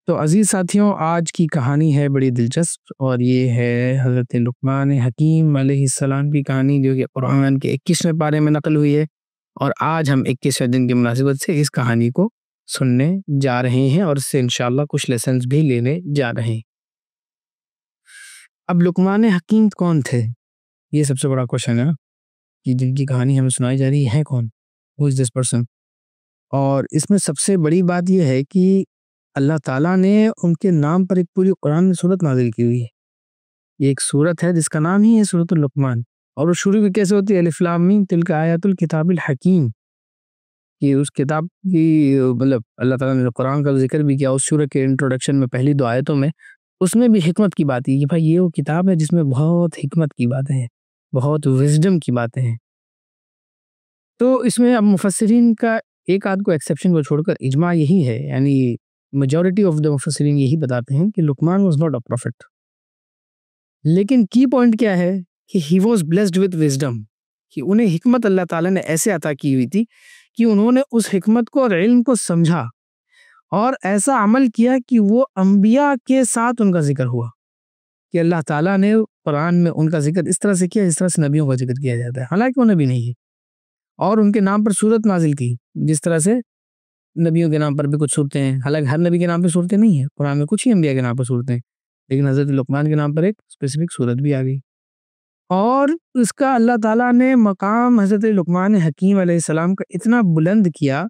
तो अजीज़ साथियों, आज की कहानी है बड़ी दिलचस्प और ये है हज़रत लुक़मान हकीम अलैहिस्सलाम की कहानी, जो कि कुरान के 21वें पारे में नक़ल हुई है। और आज हम 21वें दिन की मुनासिबत से इस कहानी को सुनने जा रहे हैं और इससे इंशाअल्लाह कुछ लेसन्स भी लेने जा रहे हैं। अब लुक़मान हकीम कौन थे? ये सबसे बड़ा क्वेश्चन है ना, कि जिनकी कहानी हमें सुनाई जा रही है कौन? Who is this person? और इसमें सबसे बड़ी बात ये है कि अल्लाह ताला ने उनके नाम पर एक पूरी कुरान में सूरत नाज़िल की हुई है। ये एक सूरत है जिसका नाम ही है सूरतुल लुक़मान। और वो शुरू भी कैसे होती है? अलिफ लाम मीम तिल्का आयातुल किताबिल हकीम। कि उस किताब की मतलब अल्लाह ताला ने कुरान का ज़िक्र भी किया उस सूरत के इंट्रोडक्शन में पहली 2 आयतों में, उसमें भी हिकमत की बात है कि भाई ये वो किताब है जिसमें बहुत हिकमत की बातें हैं, बहुत विज़डम की बातें हैं। तो इसमें अब मुफस्सिरीन का एक आध को एक्सेप्शन को छोड़कर इजमा यही है, यानी मेजॉरिटी ऑफ द मुफस्सिरीन यही बताते हैं कि लुक़मान वाज़ नॉट अ प्रॉफिट। लेकिन की पॉइंट क्या है कि he was blessed with wisdom, कि उन्हें हिकमत अल्लाह ताला ने ऐसे अता की हुई थी कि उन्होंने उस हिकमत को और इल्म को समझा और ऐसा अमल किया कि वो अंबिया के साथ उनका ज़िक्र हुआ। कि अल्लाह ताला ने कुरान में उनका ज़िक्र इस तरह से किया जिस तरह से नबियों का ज़िक्र किया जाता है। हालाँकि वो नबी नहीं है और उनके नाम पर सूरत नाज़िल की, जिस तरह से नबियों के नाम पर भी कुछ सूरतें हैं। हालाँकि हर नबी के नाम पे सूरतें नहीं हैं, कुरान में कुछ ही अंबिया के नाम पर सूरतें हैं। लेकिन हज़रत लुक़मान के नाम पर एक स्पेसिफिक सूरत भी आ गई। और इसका अल्लाह ताला ने मकाम हज़रत लुक़मान हकीम अलैहिस्सलाम का इतना बुलंद किया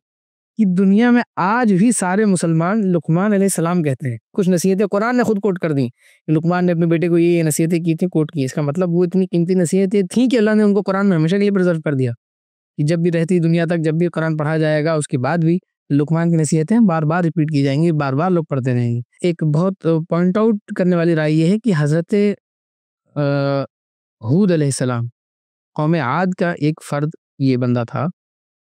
कि दुनिया में आज भी सारे मुसलमान लुक़मान अलैहिस्सलाम कहते हैं। कुछ नसीहतें कुरान ने खुद कोट कर दी, लुक़मान ने अपने बेटे को ये नसीहतें की थी, कोट की। इसका मतलब वो इतनी कीमती नसीहतें थी कि अल्लाह ने उनको कुरान में हमेशा के लिए प्रिज़र्व कर दिया, कि जब भी रहती दुनिया तक जब भी कुरान पढ़ा जाएगा उसके बाद भी लुक़मान की नसीहतें बार-बार रिपीट की जाएँगी, बार-बार लोग पढ़ते रहेंगे। एक बहुत पॉइंट आउट करने वाली राय ये है कि हज़रत अ, हूद अलैहिस्सलाम, कौम आद का एक फ़र्द ये बंदा था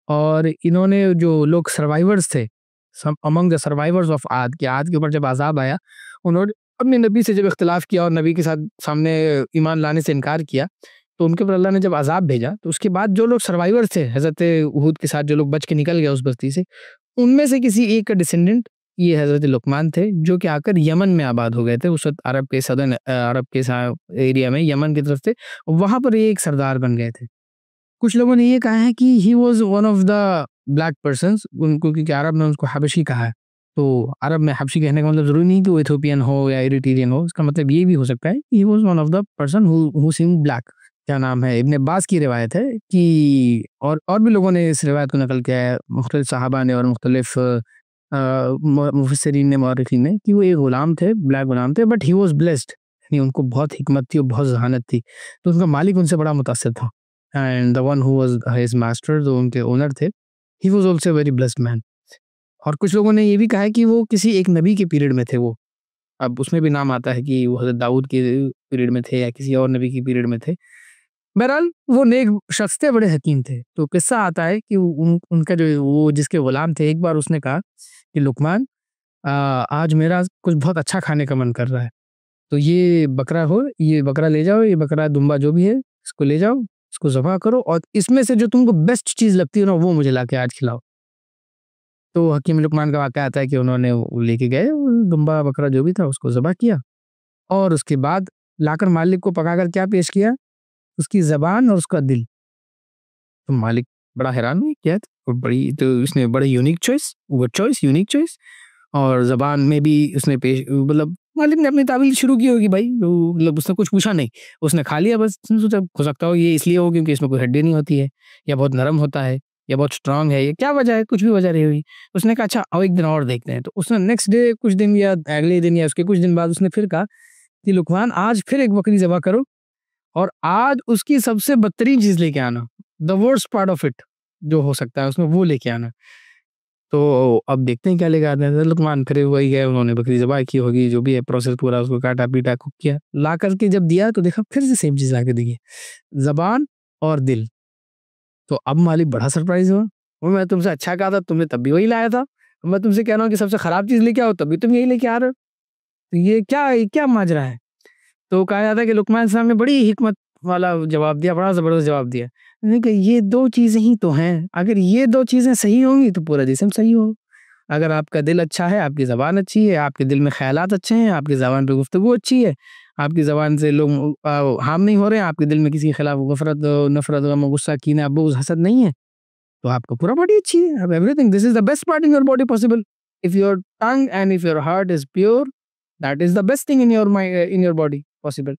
और इन्होंने जो लोग सर्वाइवर्स थे, सम अमंग द सर्वाइवर्स ऑफ आद, कि आद के ऊपर जब अज़ाब आया, उन्होंने अपने नबी से जब इख्तिलाफ़ किया और नबी के साथ सामने ईमान लाने से इनकार किया, तो उनके ऊपर अल्लाह ने जब अज़ाब भेजा, तो उसके बाद जो लोग सर्वाइवर्स थे, हज़रत हूद के साथ जो लोग बच के निकल गए उस बस्ती से, उनमें से किसी एक का डिसेंडेंट ये हज़रत लुक़मान थे, जो कि आकर यमन में आबाद हो गए थे। उस वक़्त अरब के सदर्न अरब के एरिया में यमन की तरफ थे, वहाँ पर ये एक सरदार बन गए थे। कुछ लोगों ने ये कहा है कि he was one of the black persons, उनको क्योंकि अरब में उसको हबशी कहा है। तो अरब में हबशी कहने का मतलब ज़रूरी नहीं कि वो इथियोपियन हो या इरिट्रियन हो, इसका मतलब ये भी हो सकता है कि he was one of the person who seemed black. क्या नाम है, इब्न अब्बास की रिवायत है कि और भी लोगों ने इस रिवायत को नकल किया है, मुख्तलिफ सहाबा ने और मुख्तलिफ मुफस्सिरीन ने, मौरखीन ने, कि वो एक गुलाम थे, ब्लैक गुलाम थे, बट ही वाज़ ब्लेस्ड, यानी उनको बहुत हिकमत थी और बहुत ज़हानत थी। तो उनका मालिक उनसे बड़ा मुतासिर था। And the one who was his master, जो उनके ओनर थे, he was also very blessed man. और कुछ लोगों ने ये भी कहा है कि वो किसी एक नबी के पीरियड में थे वो। अब उसमें भी नाम आता है कि वो हज़रत दाऊद के पीरियड में थे या किसी और नबी के पीरियड में थे। बहरहाल वो नेक शख्स थे, बड़े हकीम थे। तो किस्सा आता है कि उनका जो वो जिसके गुलाम थे, एक बार उसने कहा कि लुक़मान, आज मेरा कुछ बहुत अच्छा खाने का मन कर रहा है। तो ये बकरा ले जाओ, ये बकरा दुम्बा जो भी है, इसको ले जाओ, इसको ज़बह करो और इसमें से जो तुमको बेस्ट चीज़ लगती है ना, वो मुझे लाके आज खिलाओ। तो हकीम लुक़मान का वाक़या आता है कि उन्होंने वो लेके गए, वो दुम्बा बकरा जो भी था उसको ज़बह किया और उसके बाद लाकर मालिक को पकाकर क्या पेश किया? उसकी ज़बान और उसका दिल। तो मालिक बड़ा हैरान हुए, क्या बड़ी, तो उसने बड़ी यूनिक चॉइस और ज़बान में भी उसने पेश, मतलब मालिक ने अपनी तावील शुरू की होगी भाई, वो मतलब उसने कुछ पूछा नहीं, उसने खा लिया बस। उसने सोचा हो सकता हो ये इसलिए हो क्योंकि इसमें कोई हड्डी नहीं होती है, या बहुत नरम होता है, या बहुत स्ट्रांग है, या क्या वजह है, कुछ भी वजह रही हुई। उसने कहा अच्छा आओ एक दिन और देखते हैं। तो उसने नेक्स्ट डे, कुछ दिन या अगले दिन या उसके कुछ दिन बाद उसने फिर कहा कि लुक़मान, आज फिर एक बकरी ज़बह करो और आज उसकी सबसे बदतरीन चीज़ लेके आना, the worst part of it जो हो सकता है उसमें वो लेके आना। तो अब देखते हैं क्या लेके आते हैं। लुक़मान फिर वही गए, उन्होंने बकरी ज़बह की होगी, जो भी है प्रोसेस पूरा, उसको काटा-पीटा, कुक किया, ला कर के जब दिया तो देखा फिर से सेम चीज़ ला के दी है, ज़बान और दिल। तो अब मालिक बड़ा सरप्राइज़ हुआ, वो मैं तुमसे अच्छा कहा था, तुमने तब भी वही लाया था। मैं तुमसे कह रहा हूँ कि सबसे खराब चीज़ लेके आओ, तब भी तुम यही लेके आ रहे हो। तो ये क्या माजरा है? तो कहा जाता है कि लुक़मान साहब ने बड़ी हिकमत वाला जवाब दिया, बड़ा ज़बरदस्त जवाब दिया। मैंने कहा ये 2 चीज़ें ही तो हैं, अगर ये 2 चीज़ें सही होंगी तो पूरा जिस्म सही हो। अगर आपका दिल अच्छा है, आपकी ज़बान अच्छी है, आपके दिल में ख़यालात अच्छे हैं, आपकी ज़बान पे गुफ्तगू अच्छी है, आपकी ज़बान से लोग हार्म नहीं हो रहे हैं, आपके दिल में किसी के खिलाफ गफ़रत, नफ़रत, गम, गुस्सा, कीना, बुग़्ज़, हसद नहीं है, तो आपका पूरा बॉडी अच्छी है। अब everything, this is the best part in your body possible. If your tongue and if your heart is pure, that is the best thing in your body possible.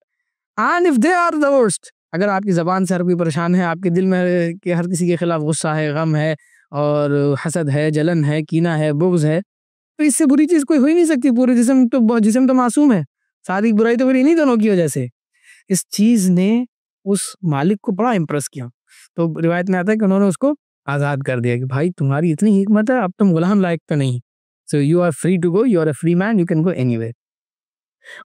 And if they are the worst, अगर आपकी ज़बान से हर कोई परेशान है, आपके दिल में कि हर किसी के खिलाफ गुस्सा है, गम है और हसद है, जलन है, कीना है, बुग़्ज़ है, तो इससे बुरी चीज़ कोई हो ही नहीं सकती। पूरे जिस्म तो मासूम है। सारी बुराई तो फिर इन्हीं दोनों की वजह से। इस चीज़ ने उस मालिक को बड़ा इम्प्रेस किया। तो रिवायत में आता है कि उन्होंने उसको आज़ाद कर दिया कि भाई तुम्हारी इतनी हिम्मत है, अब तुम गुलाम लायक तो नहीं। So you are free to go, you are a free man, you can go anywhere.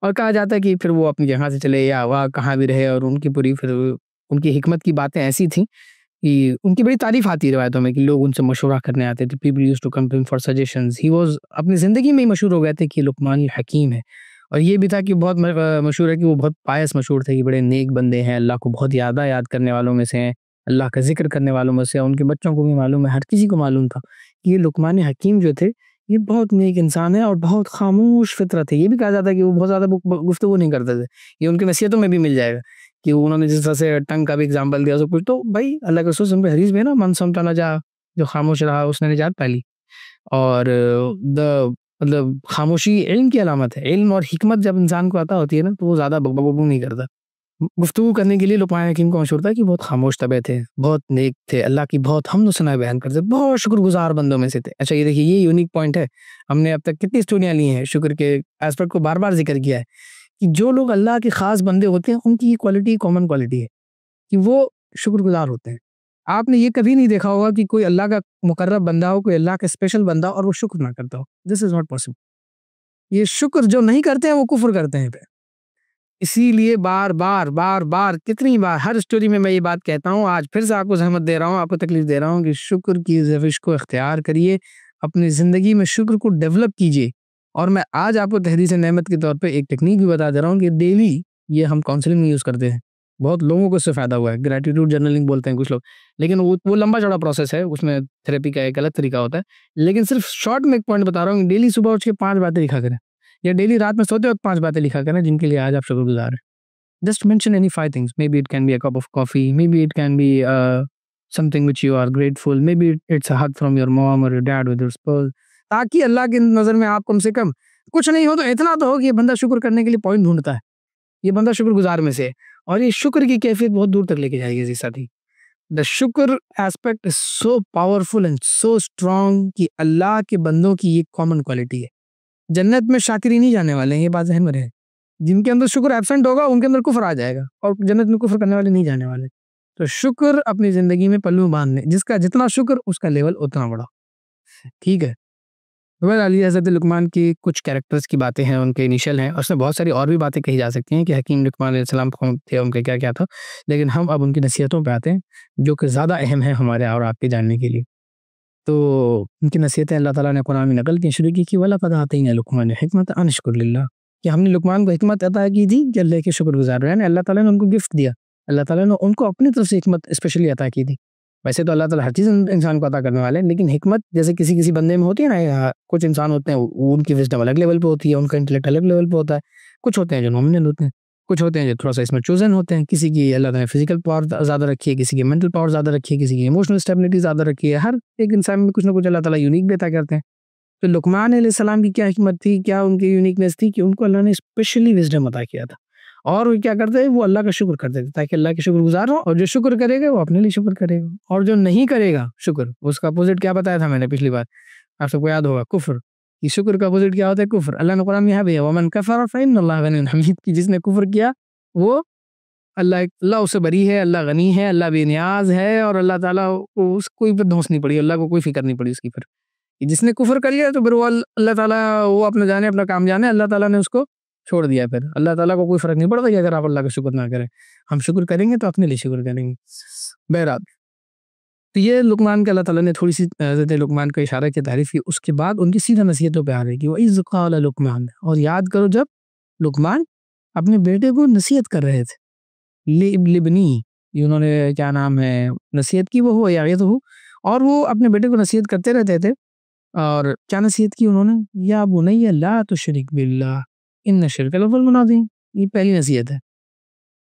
और कहा जाता है कि फिर वो अपनी जगह से चले या वहाँ कहाँ भी रहे, और उनकी पूरी फिर उनकी हिकमत की बातें ऐसी थी कि उनकी बड़ी तारीफ आती है रिवायतों में कि लोग उनसे मशवरा करने आते थे। People used to come to him for suggestions. He was अपनी ज़िंदगी में ही मशहूर हो गए थे कि लुकमान हकीम है। और ये भी था कि बहुत मशहूर है कि वो बहुत पायस मशहूर थे कि बड़े नेक बंदे हैं, अल्लाह को बहुत ज़्यादा याद करने वालों में से हैं, अल्लाह का ज़िक्र करने वालों में से हैं। उनके बच्चों को भी मालूम है, हर किसी को मालूम था कि ये लुकमान हकीम जो थे, ये बहुत नेक इंसान है और बहुत खामोश फितरत है। ये भी कहा जाता है कि वो बहुत ज़्यादा गुफ्तगू नहीं करते थे। ये उनकी नसीहतों में भी मिल जाएगा कि उन्होंने जिस तरह से टंग का भी एग्जाम्पल दिया, सब कुछ। तो भाई अल्लाह के रसूल हदीस में ना, मन समता न जा, जो खामोश रहा उसने निजात पा ली। और द मतलब खामोशी इल्म की अलामत है। इल्म और हिकमत जब इंसान को आता होती है ना, तो वो ज़्यादा बकबक नहीं करता। गुफ्तगू करने के लिए लुकमान हकीम को मशहूर था कि बहुत खामोश तबीयत थे, बहुत नेक थे, अल्लाह की बहुत हम्द और सना बयान करते, बहुत शुक्रगुज़ार बंदों में से थे। अच्छा ये देखिए, ये यूनिक पॉइंट है। हमने अब तक कितनी स्टोरियाँ ली हैं, शुक्र के एस्पेक्ट को बार-बार ज़िक्र किया है कि जो लोग अल्लाह के ख़ास बंदे होते हैं, उनकी ये क्वालिटी कॉमन क्वालिटी है कि वो शुक्रगुज़ार होते हैं। आपने ये कभी नहीं देखा होगा कि कोई अल्लाह का मुकर्रब बंदा हो, कोई अल्लाह का स्पेशल बंदा हो और वो शुक्र ना करता हो। This is not possible. ये शुक्र जो नहीं करते हैं, वो कुफ़्र करते हैं फिर। इसीलिए बार-बार, बार-बार, कितनी बार हर स्टोरी में मैं ये बात कहता हूँ, आज फिर से आपको ज़हमत दे रहा हूँ, आपको तकलीफ़ दे रहा हूँ कि शुक्र की रविश को इख्तियार करिए, अपनी ज़िंदगी में शुक्र को डेवलप कीजिए। और मैं आज आपको तहरीर नेमत के तौर पे एक टेक्नीक भी बता दे रहा हूँ कि डेली ये हम काउंसलिंग में यूज़ करते हैं। बहुत लोगों को इससे फ़ायदा हुआ है, ग्रैटिट्यूड जर्नलिंग बोलते हैं कुछ लोग। लेकिन वो लंबा-चौड़ा प्रोसेस है, उसमें थेरेपी का एक अलग तरीका होता है। लेकिन सिर्फ़ शॉर्ट में एक पॉइंट बता रहा हूँ कि डेली सुबह उठ के 5 बातें लिखा करें, या डेली रात में सोते वक़्त 5 बातें लिखा करें जिनके लिए आज आप शुक्रगुज़ार हैं। Just mention any 5 things. Maybe it can be a cup of coffee. Maybe it can be something which you are grateful. Maybe it's a hug from your mom or your dad with your spouse. ताकि अल्लाह की नज़र में आप कम से कम कुछ नहीं हो तो इतना तो हो कि ये बंदा शुक्र करने के लिए पॉइंट ढूंढता है। ये बंदा शुक्रगुजार में से है। और ये शुक्र की कैफियत बहुत दूर तक लेके जाएगी जी साथी। द शुक्र aspect is so powerful and so strong कि अल्लाह के बंदों की ये कॉमन क्वालिटी है। जन्नत में शाकिरी नहीं जाने वाले हैं, ये बात ज़हन में रहे। जिनके अंदर शुक्र एब्सेंट होगा उनके अंदर कुफ्र आ जाएगा, और जन्नत में कुफ्र करने वाले नहीं जाने वाले। तो शुक्र अपनी जिंदगी में पल्लू बांध ले, जिसका जितना शुक्र उसका लेवल उतना बड़ा। ठीक है। अली हज़रत लुकमान की कुछ कैरेक्टर्स की बातें हैं, उनके इनिशियल हैं, और उसमें बहुत सारी और भी बातें कही जा सकती हैं कि हकीम लुकमान अलैहिस्सलाम कौन थे, उनके क्या क्या था। लेकिन हम अब उनकी नसीहतों पे आते हैं जो कि ज़्यादा अहम है हमारे और आपके जानने के लिए। तो उनकी नसीहतें अल्लाह ताला ने कुरान में नकल की शुरू की कि वलक़द आतैना लुकमान हिकमत अन अश्कुर लिल्लाह, कि हमने लुकमान को हिकमत अता की थी कि अल्लाह के शुक्रगुज़ार रहें। यानी अल्लाह ताला ने उनको गिफ्ट दिया, अल्लाह ताला ने उनको अपनी तरफ से हिकमत स्पेशली अता की थी। वैसे तो अल्लाह ताला हर चीज़ इंसान को अता करने वाले हैं, लेकिन हिकमत जैसे किसी-किसी बंदे में होती है ना, कुछ इंसान होते हैं वो उनकी विज़डम अलग लेवल पे होती है, उनका इंटेलेक्ट अलग लेवल पे होता है। कुछ होते हैं जो नॉमिनल होते हैं, कुछ होते हैं जो थोड़ा-सा इसमें चोज़न होते हैं। किसी की अल्लाह ताला ने फिज़िकल पावर ज़्यादा रखी है, किसी की मेंटल पावर ज़्यादा रखी है, किसी की इमोशनल स्टेबिलिटी ज़्यादा रखी है। हर एक इंसान में कुछ ना कुछ अल्लाह ताला यूनिक भी अता करते हैं। तो लुकमान अलैहिस्सलाम की क्या हिकमत थी, क्या उनकी यूनिकनेस थी कि उनको अल्लाह ने स्पेशली विज़डम अता किया था। और वो क्या करते थे, वो अल्लाह का शुक्र करते थे ताकि अल्लाह के शुक्रगुज़ार हों, और जो शुक्र करेगा वो अपने लिए शुक्र करेगा, और जो नहीं करेगा शुक्र, उसका अपोज़िट क्या बताया था मैंने पिछली बार, आप सबको याद होगा, कुफ़्र। कि शुक्र का अपोज़िट क्या होता है? कुफ़्र। अल्लाह ने कुरान में यहाँ भी है, वमन कफ़र फ़इन्नल्लाह गनियुन हमीद, कि जिसने कुफ़्र किया वो अल्लाह उससे बरी है, अल्लाह गनी है, अल्लाह बेनियाज़ है, और अल्लाह ताला को उस कोई फिर धौंस नहीं पड़ी, अल्लाह को कोई फ़िक्र नहीं पड़ी उसकी फिर। कि जिसने कुफ़्र कर लिया तो फिर वो अल्लाह ताला वो अपना जाने अपना काम जाने, अल्लाह ताला ने उसको छोड़ दिया फिर। अल्लाह ताला को कोई फ़र्क नहीं पड़ता कि अगर आप अल्लाह का शुक्र ना करें। हम शुक्र करेंगे तो अपने लिए शुक्र करेंगे। बहरहाल, तो ये लुकमान का अल्लाह ताला ने थोड़ी-सी हज़रत लुकमान का इशारा की तारीफ़ की, उसके बाद उनकी सीधा नसीहतों पे आ रही है कि वइज़ क़ाल लुकमान, और याद करो जब लुकमान अपने बेटे को नसीहत कर रहे थे। लिबनी, ये उन्होंने क्या नाम है नसीहत की, वो हो यागिज़हु, और वो अपने बेटे को नसीहत करते रहते थे और क्या नसीहत की उन्होंने, या बुनैया ला तुशरिक बिल्लाह इन्न शिर्क लज़ुल्मुन अज़ीम। ये पहली नसीहत है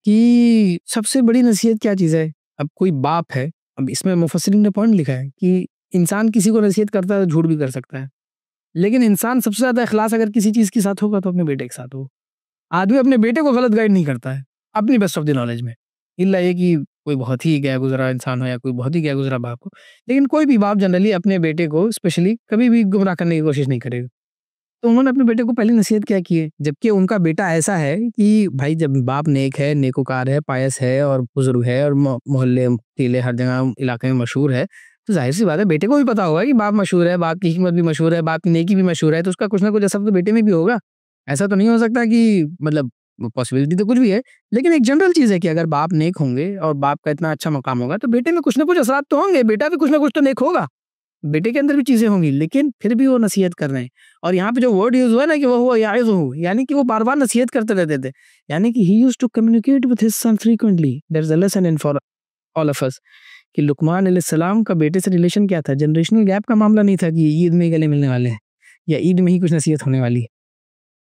कि सबसे बड़ी नसीहत क्या चीज़ है। अब कोई बाप है, अब इसमें मुफस्सिरीन ने पॉइंट लिखा है कि इंसान किसी को नसीहत करता है तो झूठ भी कर सकता है, लेकिन इंसान सबसे ज़्यादा इखलास अगर किसी चीज़ के साथ होगा तो अपने बेटे के साथ हो। आदमी अपने बेटे को गलत गाइड नहीं करता है, अपनी बेस्ट ऑफ द नॉलेज में। इल्ला ये कि कोई बहुत ही गया गुज़रा इंसान हो या कोई बहुत ही गया गुज़रा बाप हो, लेकिन कोई भी बाप जनरली अपने बेटे को स्पेशली कभी भी गुमराह करने की कोशिश नहीं करेगा। तो उन्होंने अपने बेटे को पहली नसीहत क्या की है, जबकि उनका बेटा ऐसा है कि भाई जब बाप नेक है, नेकोकार है, पायस है और बुजुर्ग है और मोहल्ले टीले हर जगह इलाके में मशहूर है, तो जाहिर सी बात है बेटे को भी पता होगा कि बाप मशहूर है, बाप की हिकमत भी मशहूर है, बाप की नेकी भी मशहूर है, तो उसका कुछ ना कुछ असर तो बेटे में भी होगा। ऐसा तो नहीं हो सकता कि मतलब पॉसिबिलिटी तो कुछ भी है, लेकिन एक जनरल चीज़ है कि अगर बाप नेक होंगे और बाप का इतना अच्छा मकाम होगा तो बेटे में कुछ ना कुछ असरात तो होंगे, बेटा भी कुछ ना कुछ तो नेक होगा। बेटे के अंदर भी चीज़ें होंगी, लेकिन फिर भी वो नसीहत कर रहे हैं। और यहाँ पे जो वर्ड यूज़ हुआ है ना कि वो हुआ याइज़ुहु, यानी कि वो बार-बार नसीहत करते रहते थे। यानी कि he used to communicate with his son frequently. There is a lesson in for all of us कि लुकमान अलैहिस्सलाम का बेटे से रिलेशन क्या था? जनरेशनल गैप का मामला नहीं था कि ईद में ही गले मिलने वाले हैं या ईद में ही कुछ नसीहत होने वाली है।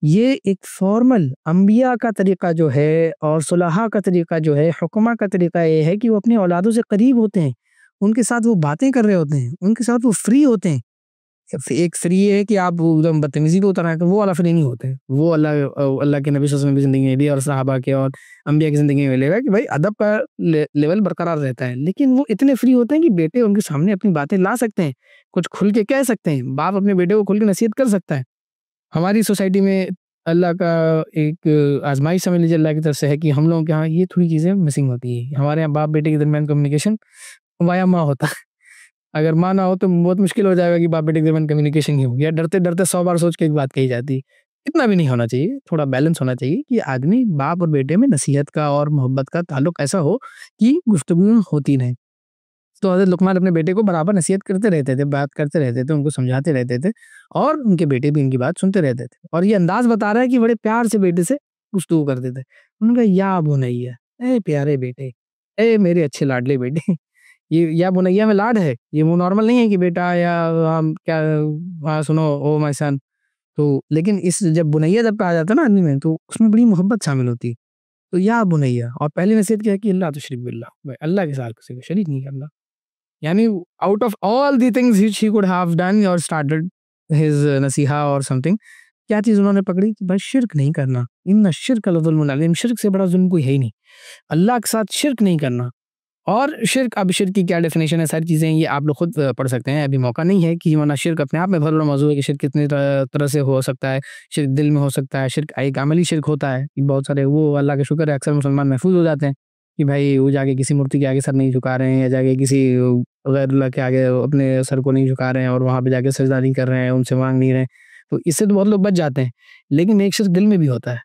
ये एक फॉर्मल अंबिया का तरीका जो है और सुलहा का तरीका जो है, हुक्मा का तरीका ये है कि वो अपनी औलादों से करीब होते हैं, उनके साथ वो बातें कर रहे होते हैं, उनके साथ वो फ्री होते हैं। एक फ्री है कि आप वो एकदम बदतमीज़ी पे उतर आए, तो वो वाला फ्री नहीं होते हैं। वो अल्लाह के नबी सल्लल्लाहु अलैहि वसल्लम की ज़िंदगी में भी और सहाबा के और अंबिया की ज़िंदगी में मिलेगा कि भाई अदब का लेवल बरकरार रहता है। लेकिन वो इतने फ्री होते हैं कि बेटे उनके सामने अपनी बातें ला सकते हैं, कुछ खुल के कह सकते हैं, बाप अपने बेटे को खुल के नसीहत कर सकता है। हमारी सोसाइटी में अल्लाह का एक आज़माइश समझ लीजिए अल्लाह की तरफ से है कि हम लोगों के यहाँ ये थोड़ी चीज़ें मिसिंग होती है। हमारे यहाँ बाप-बेटे के दरमियान कम्युनिकेशन वाया माँ होता है। अगर माँ ना हो तो बहुत मुश्किल हो जाएगा कि बाप-बेटे के दरमियान कम्युनिकेशन ही हो गया। डरते-डरते 100 बार सोच के एक बात कही जाती है। इतना भी नहीं होना चाहिए, थोड़ा बैलेंस होना चाहिए कि आदमी बाप और बेटे में नसीहत का और मोहब्बत का ताल्लुक ऐसा हो कि गुफ्तगू होती रहे। तो हज़रत लुक़मान अपने बेटे को बराबर नसीहत करते रहते थे, बात करते रहते थे, उनको समझाते रहते थे और उनके बेटे भी उनकी बात सुनते रहते थे। और ये अंदाज़ बता रहा है कि बड़े प्यार से बेटे से गुफ्तगू करते थे। उन्होंने कहा या बुनैया, ए प्यारे बेटे, ए मेरे अच्छे लाडले बेटे। ये या बुनैया में लाड है, ये वो नॉर्मल नहीं है कि बेटा या क्या हाँ, सुनो ओ माय सन। तो लेकिन इस जब बुनैया जब कहा जाता है ना आदमी में तो उसमें बड़ी मोहब्बत शामिल होती है। तो या बुनैया और पहली नसीहत क्या है कि अल्ला तुशरिक बिल्लाह, भाई अल्लाह के साथ किसी को शरीक नहीं करना। यानी out of all the things which he could have done और स्टार्टेड हिज नसीहा और समथिंग, क्या चीज़ उन्होंने पकड़ी कि भाई शिर्क नहीं करना। इन्ना शिर्क लज़ुल्मुन अज़ीम, शिर्क से बड़ा जुल्म कोई है ही नहीं। अल्लाह के साथ शिर्क नहीं करना। और शिर्क, अब शिर्क की क्या डेफिनेशन है, सारी चीज़ें ये आप लोग खुद पढ़ सकते हैं, अभी मौका नहीं है कि वरना शिर्क अपने आप में बहुत बड़ा मौज़ू है कि शिर्क कितनी तरह से हो सकता है। शिर्क दिल में हो सकता है, शिर्क एक अमली शिर्क होता है कि बहुत सारे वो अल्लाह का शुक्र है अक्सर मुसलमान महफूज़ हो जाते हैं कि भाई वो जाके किसी मूर्ति के आगे सर नहीं झुका रहे हैं या जाके किसी गैर अल्लाह के आगे अपने सर को नहीं झुका रहे हैं और वहाँ पे जाके सजदा नहीं कर रहे हैं, उनसे माँग नहीं रहे हैं। तो इससे तो बहुत लोग बच जाते हैं। लेकिन एक शिर्क दिल में भी होता है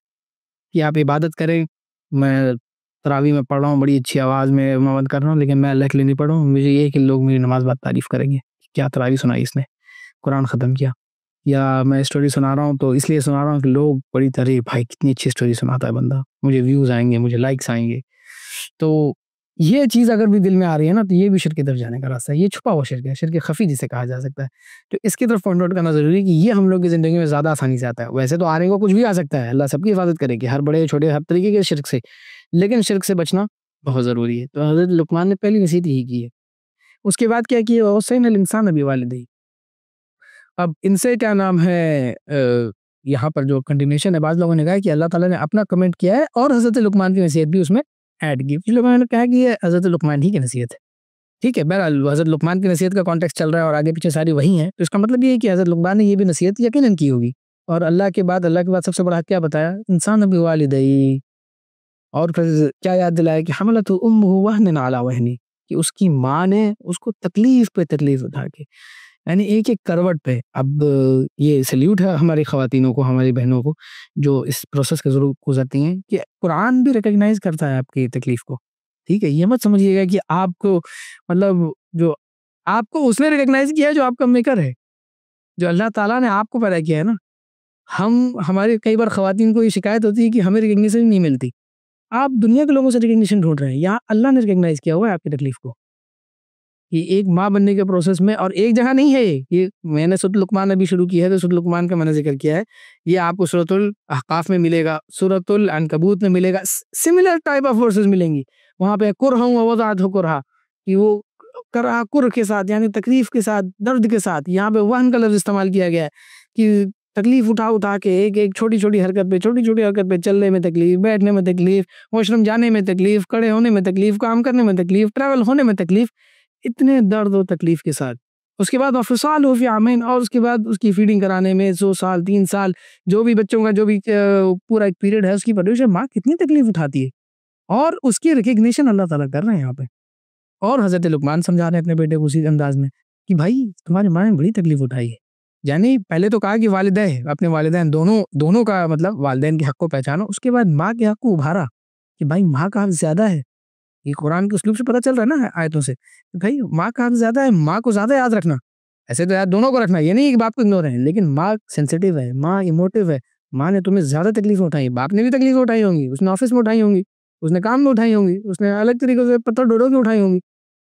कि आप इबादत करें, मैं तरावी में पढ़ रहा हूँ, बड़ी अच्छी आवाज़ में इमामत कर रहा हूँ, लेकिन मैं अल्लाह के लिए नहीं पढ़ रहा हूँ। मुझे ये है कि लोग मेरी नमाज़ बाद तारीफ़ करेंगे, कि क्या तरावी सुनाई इसने, कुरान ख़त्म किया। या मैं स्टोरी सुना रहा हूँ तो इसलिए सुना रहा हूँ कि लोग बड़ी तारीफ़, भाई कितनी अच्छी स्टोरी सुनाता है बंदा, मुझे व्यूज़ आएँगे, मुझे लाइक्स आएँगे। तो ये चीज़ अगर भी दिल में आ रही है ना, तो ये भी शिर्क की तरफ जाने का रास्ता है। ये छुपा हुआ शिर्क है, शिर्क ख़फ़ी जिसे कहा जा सकता है। तो इसकी तरफ पॉइंट आउट करना ज़रूरी है कि ये हम लोग की ज़िंदगी में ज़्यादा आसानी से आता है। वैसे तो आने को कुछ भी आ सकता है, अल्लाह सबकी हिफ़ाज़त करे कि हर बड़े छोटे हर तरीके के शिर्क से, लेकिन शिर्क से बचना बहुत ज़रूरी है। तो हज़रत लुक़मान ने पहली नसीहत यही की है। उसके बाद क्या किया, ववस्सैना अल इंसान बिवालिदैहि। अब इनसे क्या नाम है यहाँ पर जो कंटिन्यूएशन है, बाज़ लोगों ने कहा है कि अल्लाह ताला ने अपना कमेंट किया है और हज़रत लुक़मान की नसीहत भी उसमें ऐड की। कुछ लोगों ने कहा कि ये हज़रत लुक़मान ही की नसीहत है। ठीक है, बहरहाल हज़रत लुक़मान की नसीहत का कॉन्टेक्स्ट चल रहा है और आगे पीछे सारी वही हैं, तो इसका मतलब ये है कि हज़रत लुक़मान ने ये भी नसीहत यकीनन की होगी। और अल्लाह के बाद सबसे बड़ा हक़ क्या बताया? इंसान बिवालिदैहि। और फिर क्या याद दिलाया कि हमलतहु उम्मुहु वहनन अला वहनी, कि उसकी माँ ने उसको तकलीफ़ पे तकलीफ़ उठा के, यानी एक-एक करवट पे। अब ये सैल्यूट है हमारी ख़वातीनों को, हमारी बहनों को, जो इस प्रोसेस के ज़रूर गुज़रती हैं कि कुरान भी रिकॉग्नाइज़ करता है आपकी तकलीफ़ को। ठीक है? ये मत समझिएगा कि आपको मतलब जो आपको उसने रिकॉग्नाइज़ किया है जो आपका मेकर है, जो अल्लाह ताला ने आपको पैदा किया है ना। हमारे कई बार ख़वातीन को ये शिकायत होती है कि हमें रिकॉग्निशन नहीं मिलती। आप दुनिया के लोगों से रिकॉग्निशन ढूँढ रहे हैं, यहाँ अल्लाह ने रिकॉग्नाइज़ किया हुआ है आपकी तकलीफ़ को। कि एक माँ बनने के प्रोसेस में, और एक जगह नहीं है ये मैंने सूरत लुकमान अभी शुरू की है तो सूरत लुकमान का मैंने जिक्र किया है, ये आपको सूरतुल अहकाफ में मिलेगा, सूरतुल अनकबूत में मिलेगा, सिमिलर टाइप ऑफ वर्सेस मिलेंगी। वहाँ पे कुरहा व वज़अतहु कुरहा, कि वो करा कुर के साथ यानी तकलीफ के साथ, दर्द के साथ, यहाँ पे वहन का लफ्ज़ इस्तेमाल किया गया है कि तकलीफ उठा के एक छोटी-छोटी हरकत पे चलने में तकलीफ, बैठने में तकलीफ, वॉशरूम जाने में तकलीफ, खड़े होने में तकलीफ, काम करने में तकलीफ, ट्रैवल होने में तकलीफ, इतने दर्द और तकलीफ के साथ। उसके बाद वफ़िसालुहु फ़ी आमैन, और उसके बाद उसकी फीडिंग कराने में 2 साल 3 साल, जो भी बच्चों का जो भी पूरा एक पीरियड है उसकी परवरिश में माँ कितनी तकलीफ उठाती है, और उसकी रिकग्निशन अल्लाह ताला कर रहे हैं यहाँ पे। और हज़रत लुकमान समझा रहे हैं अपने बेटे को उसी अंदाज में कि भाई तुम्हारी माँ ने बड़ी तकलीफ उठाई है। यानी पहले तो कहा कि वालिदैन, अपने वालिदैन दोनों का मतलब वालिदैन के हक को पहचानो, उसके बाद माँ के हक को उभारा कि भाई माँ का हक ज़्यादा है। ये कुरान के उसलूब से पता चल रहा है ना आयतों से, कि भाई माँ का हक ज़्यादा है, माँ को ज़्यादा याद रखना। ऐसे तो याद दोनों को रखना, ये नहीं कि बाप को इग्नोर है, लेकिन माँ सेंसिटिव है, माँ इमोटिव है, माँ ने तुम्हें ज़्यादा तकलीफ उठाई, बाप ने भी तकलीफ उठाई होंगी, उसने ऑफिस में उठाई होंगी, उसने काम में उठाई होंगी, उसने अलग तरीके से पत्थर ढो के उठाई होंगी,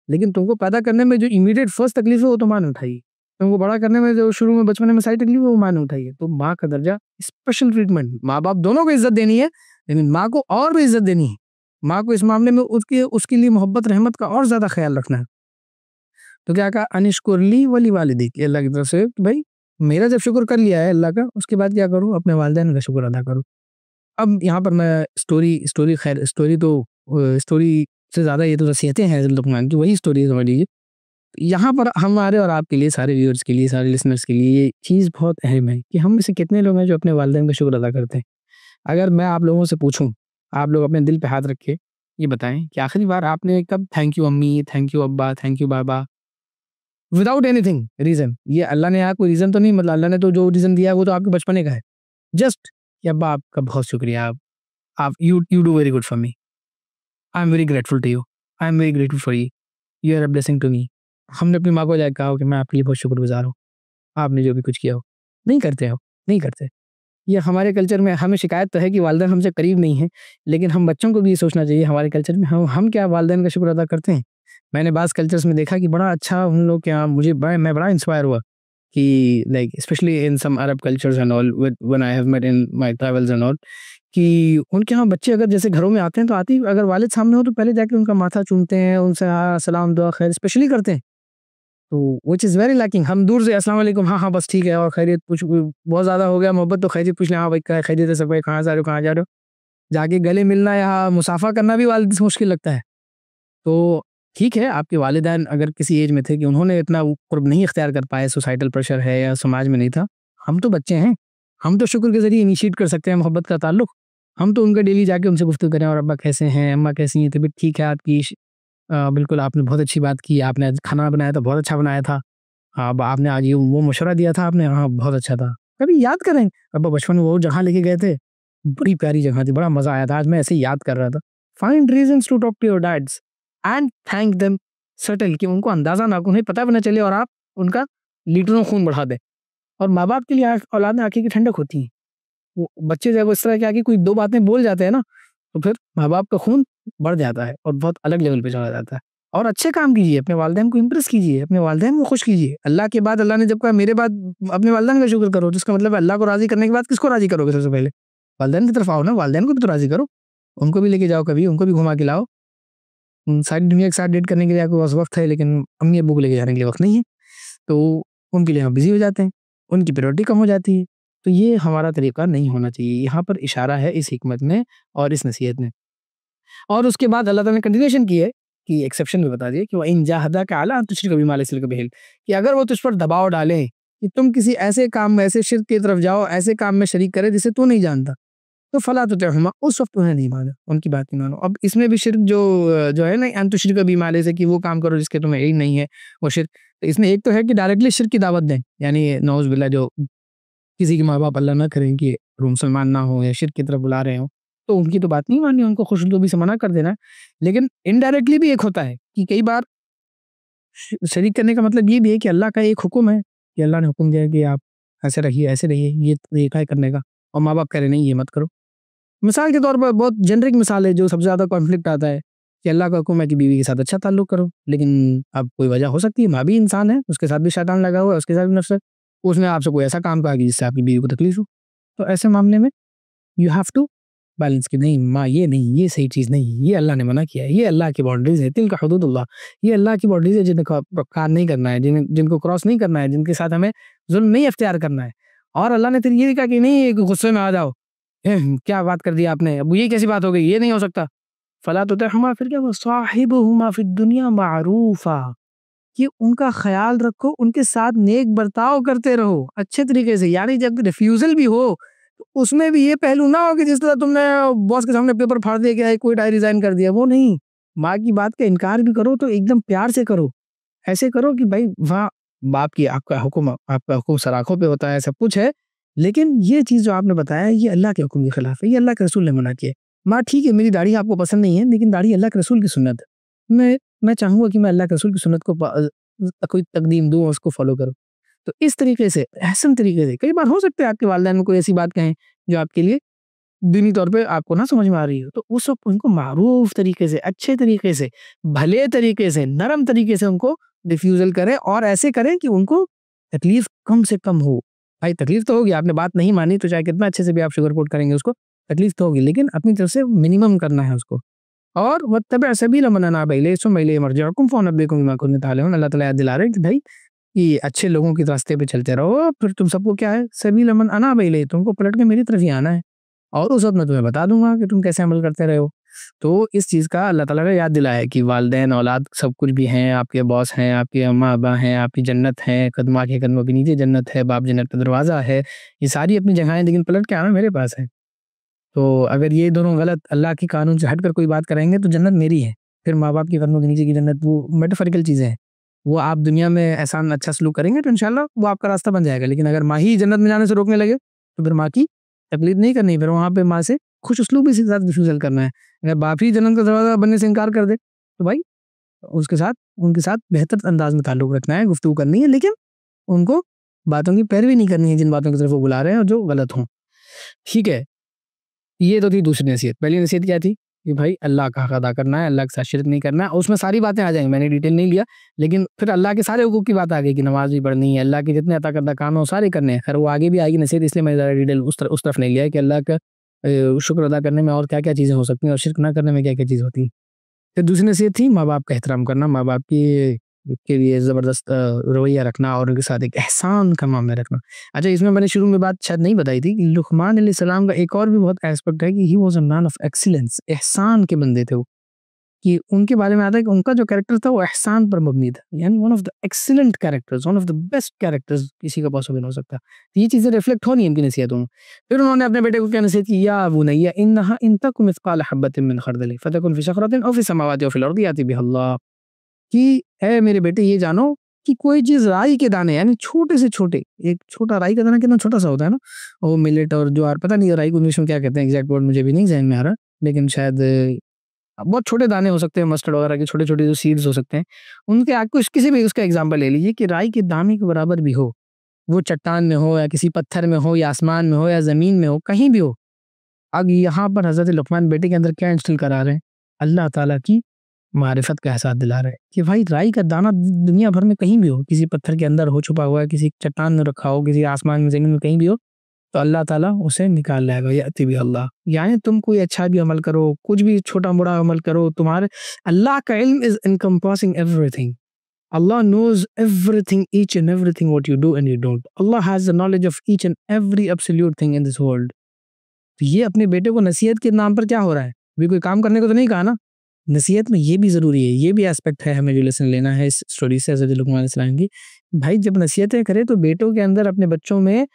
लेकिन तुमको पैदा करने में जो इमीडिएट फर्स्ट तकलीफ है वो तो माँ ने उठाई है। तुमको बड़ा करने में जो शुरू में बचपन में सारी तकलीफ है वो माँ ने उठाई है। तो माँ का दर्जा स्पेशल ट्रीटमेंट, माँ बाप दोनों को इज्जत देनी है, लेकिन माँ को और भी इज्जत देनी है। माँ को इस मामले में उसके लिए मोहब्बत रहमत का और ज़्यादा ख्याल रखना है। तो क्या कहा, अनिश्कुरली वली वालिदिक, अल्लाह की तरफ से कि भाई मेरा जब शुक्र कर लिया है अल्लाह का, उसके बाद क्या करूँ, अपने वालिदैन का शुक्र अदा करूँ। अब यहाँ पर मैं स्टोरी से ज़्यादा ये तो नसीहतें हैं लुकमान की, वही स्टोरी समझ लीजिए। यहाँ पर हमारे और आपके लिए, सारे व्यूअर्स के लिए, सारे लिसनर्स के लिए ये चीज़ बहुत अहम है कि हम में से कितने लोग हैं जो अपने वालिदैन का शुक्र अदा करते हैं। अगर मैं आप लोगों से पूछूँ, आप लोग अपने दिल पे हाथ रख के ये बताएँ कि आखिरी बार आपने कब थैंक यू अम्मी, थैंक यू अब्बा, thank you Baba, without anything reason, ये अल्लाह ने यहाँ कोई रीज़न तो नहीं, मतलब अल्लाह ने तो जो रीज़न दिया है वो तो आपके बचपने का है। जस्ट कि अब्बा आपका बहुत शुक्रिया, आप you do very good for me, I am very grateful to you, I am very grateful for you are a blessing to me. हमने अपनी माँ को जाके कहा हो कि मैं आपके लिए बहुत शुक्रगुज़ार हूँ, आपने जो भी कुछ किया हो। नहीं करते हो, नहीं करते। ये हमारे कल्चर में हमें शिकायत तो है कि वालिदैन हमसे करीब नहीं है, लेकिन हम बच्चों को भी ये सोचना चाहिए हमारे कल्चर में हम क्या वालिदैन का शुक्र अदा करते हैं? मैंने बाज़ कल्चर्स में देखा कि बड़ा अच्छा उन लोग के यहाँ, मैं बड़ा इंस्पायर हुआ कि like specially in some Arab cultures and all when I have met in my travels and all, कि उनके यहाँ बच्चे अगर जैसे घरों में आते हैं तो आते ही अगर वालिद सामने हो तो पहले जाके उनका माथा चूमते हैं, उनसे सलाम दुआ खैर स्पेशली करते हैं। तो व्हिच इज़ वेरी लैकिंग। हम दूर से अस्सलाम वालेकुम, हाँ, हाँ, बस ठीक है और खैरियत पूछ, बहुत ज़्यादा हो गया मोहब्बत तो खैरियत पूछ लें, हाँ भाई क्या है, खैरियत है सब भाई, कहाँ जा रहे हो, कहाँ जा रहे हो? जाके गले मिलना या मुसाफ़ा करना भी वालिद से मुश्किल लगता है। तो ठीक है, आपके वालिदैन अगर किसी एज में थे कि उन्होंने इतना वो कुर्ब नहीं इख्तियार कर पाए, सोसाइटल प्रेशर है या समाज में नहीं था। हम तो बच्चे हैं, हम तो शुक्र के ज़रिए इनिशिएट कर सकते हैं मोहब्बत का ताल्लुक। हम तो उनका डेली जाके उनसे गुफ्तगू करें, और अब्बा कैसे हैं, अम्मा कैसी हैं, तबीयत ठीक है आपकी? बिल्कुल आपने बहुत अच्छी बात की, आपने आज खाना बनाया था, बहुत अच्छा बनाया था। हाँ, अब आपने आज ये वो मशवरा दिया था आपने, हाँ, बहुत अच्छा था। कभी याद करें, अब्बा बचपन में वो जहाँ लेके गए थे, बड़ी प्यारी जगह थी, बड़ा मज़ा आया था, आज मैं ऐसे ही याद कर रहा था। Find reasons to talk to your dads and thank them subtle, कि उनको अंदाज़ा ना, उन्हें पता भी ना चले और आप उनका लीटरों खून बढ़ा दें। और माँ-बाप के लिए औलाद में आँखें की ठंडक होती है। वो बच्चे जब इस तरह के आके कोई 2 बातें बोल जाते हैं ना, तो फिर माँ-बाप का खून बढ़ जाता है और बहुत अलग लेवल पे चला जाता है। और अच्छे काम कीजिए, अपने वालिदैन को इम्प्रेस कीजिए, अपने वालिदैन को खुश कीजिए। अल्लाह के बाद अल्लाह ने जब कहा मेरे बाद अपने वालिदैन का शुक्र करो, तो इसका मतलब है अल्लाह को राज़ी करने के बाद किसको राज़ी करोगे सबसे पहले? वालिदैन की तरफ आओ ना, वालिदैन को भी तो राज़ी करो। उनको भी लेके जाओ कभी, उनको भी घुमा के लाओ। सारी दुनिया के साथ डेट करने के लिए आपके पास वक़्त है, लेकिन अम्मी-अब्बू को लेके जाने के लिए वक़्त नहीं है। तो उनके लिए हम बिज़ी हो जाते हैं, उनकी प्रायोरिटी कम हो जाती है। तो ये हमारा तरीका नहीं होना चाहिए। यहाँ पर इशारा है इस हिकमत में और इस नसीहत में। और उसके बाद अल्लाह ताला ने कंटिन्यूएशन की है कि एक्सेप्शन भी बता दिए कि व इन जाहदाका अला अन तुश्रिका बिमा लैसा लका बिही इल्म, कि अगर वो तुझ पर दबाव डालें कि तुम किसी ऐसे काम में, ऐसे शिर्क की तरफ जाओ, ऐसे काम में शरीक करे जिसे तू नहीं जानता, तो फला तुतिअहुमा, उस वक़्त उन्हें नहीं मानो, उनकी बात नहीं मानो। अब इसमें भी शिर्क जो है ना, अन तुश्रिका बिमा लैसा, कि वो काम करो जिसके तुम्हें इल्म नहीं है, वो शिर्क। तो इसमें एक तो है कि डायरेक्टली शिर्क की दावत दें, यानी नऊज़ बिल्लाह, जो किसी के माँ-बाप अल्लाह ना करें कि वो मुसलमान ना हो या शिर्क की तरफ बुला रहे हों, तो उनकी तो बात नहीं माननी, उनको खुशनुदी से मना कर देना है। लेकिन इनडायरेक्टली भी एक होता है कि कई बार शरीक करने का मतलब ये भी है कि अल्लाह का एक हुक्म है कि अल्लाह ने हुक्म दिया है कि आप ऐसे रहिए, ऐसे रहिए, ये तरीका है करने का, और माँ-बाप कह रहे नहीं ये मत करो। मिसाल के तौर पर बहुत जेनेरिक मिसाल है जो सबसे ज़्यादा कॉन्फ्लिक्ट आता है कि अल्लाह का हुक्म है कि बीवी के साथ अच्छा ताल्लुक करो, लेकिन अब कोई वजह हो सकती है, माँ भी इंसान है, उसके साथ भी शैतान लगा हुआ है, उसके साथ भी नफ्स है, उसने आपसे कोई ऐसा काम कहा कि जिससे आपकी बीवी को तकलीफ हो, तो ऐसे मामले में यू हैव टू बैलेंस कि नहीं माँ ये नहीं, ये सही चीज़ नहीं, ये अल्लाह ने मना किया है, ये अल्लाह की बाउंड्रीज है, तिल का हुदूदुल्लाह, ये अल्लाह की बाउंड्रीज है जिनको पार नहीं करना है, जिनको क्रॉस नहीं करना है, जिनके साथ हमें जुल्म नहीं अख्तियार करना है। और अल्लाह ने फिर ये भी कहा कि नहीं गुस्से में आ जाओ, क्या बात कर दी आपने, अब ये कैसी बात हो गई, ये नहीं हो सकता, फला तुतिअहुमा, फिर क्या हुआ, साहिबुहुमा फिद दुनिया मारूफा, कि उनका ख्याल रखो, उनके साथ नेक बर्ताव करते रहो अच्छे तरीके से। यानी जब रिफ्यूजल भी हो तो उसमें भी ये पहलू ना हो कि जिस तरह तुमने बॉस के सामने पेपर फाड़ दिया कि कोई टाइम रिजाइन कर दिया, वो नहीं। माँ की बात का इनकार भी करो तो एकदम प्यार से करो, ऐसे करो कि भाई वहाँ बाप की आपका हुक्म सराखों पे होता है, सब कुछ है, लेकिन ये चीज़ जो आपने बताया ये अल्लाह के हुक्म के खिलाफ है, ये अल्लाह के रसूल ने मना किया है। माँ ठीक है मेरी दाढ़ी आपको पसंद नहीं है, लेकिन दाढ़ी अल्लाह के रसूल की सुन्नत है, मैं चाहूँगा कि मैं अल्लाह के रसूल की सुन्नत को कोई तकदीम दूँ, उसको फॉलो करूँ। तो इस तरीके से एहसन तरीके से, कई बार हो सकता है आपके वालिदैन में कोई ऐसी बात कहें जो आपके लिए दीनी तौर पे आपको ना समझ में आ रही हो, तो उस वक़्त उनको मारूफ तरीके से, अच्छे तरीके से, भले तरीके से, नरम तरीके से उनको रिफ्यूज़ल करें और ऐसे करें कि उनको तकलीफ़ कम से कम हो। भाई तकलीफ़ तो होगी, आपने बात नहीं मानी तो चाहे कितना अच्छे से भी आप शुगर कोट करेंगे उसको, तकलीफ़ तो होगी, लेकिन अपनी तरफ से मिनिमम करना है उसको। और वत्तबि सबील मन अनाब इलैहि सुम्मा इलैहि मर्जिउकुम फउनब्बिउकुम बिमा कुन्तुम ता'लमून। अल्लाह ताला याद दिला रहे हैं कि भाई कि अच्छे लोगों के रास्ते पे चलते रहो, फिर तुम सबको क्या है, सबील मन अनाब इलैहि, तुमको पलट के मेरी तरफ ही आना है और उस वक़्त मैं तुम्हें बता दूँगा कि तुम कैसे अमल करते रहे हो। तो इस चीज़ का अल्लाह ताला ने याद दिलाया है कि वालिदैन, औलाद सब कुछ भी हैं, आपके बॉस हैं, आपके अम्मा-अब्बा हैं, आपकी जन्नत है, कदमा के कदमों के नीचे जन्नत है, बाप जन्नत का दरवाज़ा है, ये सारी अपनी जगह है, लेकिन पलट के आना मेरे पास है। तो अगर ये दोनों गलत अल्लाह के कानून से हटकर कोई बात करेंगे तो जन्नत मेरी है। फिर माँ-बाप के कदमों के नीचे की जन्नत वो मेटाफोरिकल चीज़ें हैं। वो आप दुनिया में एहसान अच्छा सलूक करेंगे तो इंशाल्लाह वो आपका रास्ता बन जाएगा। लेकिन अगर माँ ही जन्नत में जाने से रोकने लगे तो फिर माँ की तकलीफ नहीं करनी, फिर वहाँ पे माँ से खुश उसलूबी के साथ रिफ्यूज़ल करना है। अगर बाप ही जन्नत का दरवाज़ा बनने से इनकार कर दे तो भाई उसके साथ उनके साथ बेहतर अंदाज में ताल्लुक रखना है, गुफ्तगू करनी है, लेकिन उनको बातों की पैरवी नहीं करनी है जिन बातों की तरफ वो बुला रहे हैं और जो गलत हों। ठीक है? ये तो थी दूसरी नसीहत। पहली नसीहत क्या थी कि भाई अल्लाह का हक अदा करना है, अल्लाह के साथ शिरक नहीं करना है, और उसमें सारी बातें आ जाएँगी, मैंने डिटेल नहीं लिया, लेकिन फिर अल्लाह के सारे हुकूक की बात आ गई कि नमाज़ भी पढ़नी है, अल्लाह के जितने अता करदा काम है वो सारे करने हैं। खैर वो आगे भी आएगी नसीहत, इसलिए मैंने ज़्यादा डिटेल उस तरफ नहीं लिया है कि अल्लाह का शुक्र अदा करने में और क्या-क्या चीज़ें हो सकती हैं और शिरक ना करने में क्या-क्या चीज़ होती है। फिर दूसरी नसीहत थी माँ-बाप का एहतराम करना, माँ-बाप की के लिए ज़बरदस्त रवैया रखना और उनके साथ एक एहसान का मामला रखना। अच्छा, इसमें मैंने शुरू में बात शायद नहीं बताई थी कि लुक़मान अलैहिस्सलाम का एक और भी बहुत एस्पेक्ट है कि he was a man of excellence, एहसान के बंदे थे वो, कि उनके बारे में आता है कि उनका जो कैरेक्टर था वो एहसान पर मबनी था। यानी one of the excellent characters, one of the best characters किसी का पॉसिबल हो सकता है। तो ये चीज़ें रिफ्लेक्ट होनी है इनकी नसीहतों में। फिर उन्होंने अपने बेटे को क्या नसीहत की, या बुनय्या इन्नहा इन तक मिस्काल हब्बतिन मिन खरदल फतकुन फी शख़रतिन औ फी समावाति औ फिल अर्दि याति बिहल्लाह, कि ऐ मेरे बेटे ये जानो कि कोई चीज़ राई के दाने यानी छोटे से छोटे, एक छोटा राई का दाना कितना छोटा-सा होता है ना? वो मिलेट और ज्वार, पता नहीं राई को इंग्लिश में क्या कहते हैं, एग्ज़ैक्ट वर्ड मुझे भी नहीं ज़हन में आ रहा, लेकिन शायद बहुत छोटे दाने हो सकते हैं, मस्टर्ड वगैरह के छोटे-छोटे जो सीड्स हो सकते हैं, उनके आप कुछ किसी भी उसका एग्ज़ाम्पल ले लीजिए कि राई के दाने के बराबर भी हो, वो चट्टान में हो या किसी पत्थर में हो या आसमान में हो या ज़मीन में हो, कहीं भी हो। अब यहाँ पर हज़रत लुक़मान बेटे के अंदर क्या इंस्टिल करा रहे हैं? अल्लाह ताला की मारिफत का एहसास दिला रहे हैं कि भाई राई का दाना दुनिया भर में कहीं भी हो, किसी पत्थर के अंदर हो छुपा हुआ है, किसी चट्टान में रखा हो, किसी आसमान में, ज़मीन में, कहीं भी हो, तो अल्लाह ताला उसे निकाल लाएगा, याति बि अल्लाह। यानी तुम कोई अच्छा भी अमल करो, कुछ भी छोटा-मोटा अमल करो, तुम्हारे अल्लाह का इल्म is encompassing everything. Allah knows everything, each and everything what you do and you don't. Allah has the knowledge of each and every absolute thing in this world. तो ये अपने बेटे को नसीहत के नाम पर क्या हो रहा है? अभी कोई काम करने को तो नहीं कहा ना? नसीहत में ये भी ज़रूरी है, ये भी एस्पेक्ट है, हमें जो लेसन लेना है इस स्टोरी से हज़रत लुक़मान अलैहिस्सलाम की। भाई जब नसीहतें करे तो बेटों के अंदर, अपने बच्चों में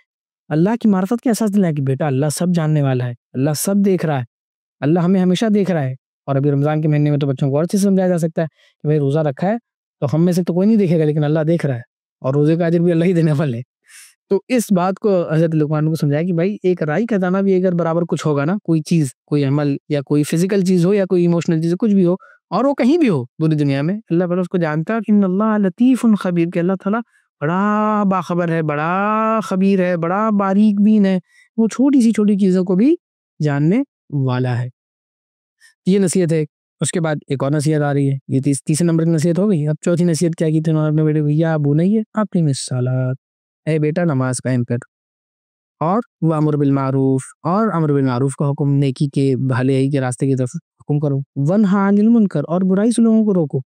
अल्लाह की मारिफत का एहसास दिलाएं कि बेटा अल्लाह सब जानने वाला है, अल्लाह सब देख रहा है, अल्लाह हमें हमेशा देख रहा है। और अभी रमज़ान के महीने में तो बच्चों को और अच्छे से समझाया जा सकता है कि भाई रोज़ा रखा है तो हम में से तो कोई नहीं देखेगा, लेकिन अल्लाह देख रहा है और रोज़े का अजर भी अल्लाह ही देने वाले है। तो इस बात को हज़रत लुक़मान को समझाया कि भाई एक राई का दाना भी अगर बराबर कुछ होगा ना, कोई चीज़, कोई अमल या कोई फ़िज़िकल चीज़ हो या कोई इमोशनल चीज़ हो, कुछ भी हो, और वो कहीं भी हो पूरी दुनिया में, अल्लाह ताला उसको जानता है। इन्नल्लाह लतीफ़ुन ख़बीर, कि अल्लाह ताला बड़ा बाख़बर है, बड़ा ख़बीर है, बड़ा बारीक बीन है, वो छोटी-सी छोटी चीज़ों को भी जानने वाला है। ये नसीहत है। उसके बाद एक और नसीहत आ रही है, ये तीसरे नंबर की नसीहत हो गई। अब चौथी नसीहत क्या की थी उन्होंने अपने बेटे को, या बुनैया अक़िमिस सलात, ए बेटा नमाज कायम कर, और वअमुर बिल मारूफ, और अमर बिल मारूफ का हुक्म, नेकी के भलाई के रास्ते की तरफ हुक्म करो, वन्हा अनिल मुनकर, और बुराई से लोगों को रोको,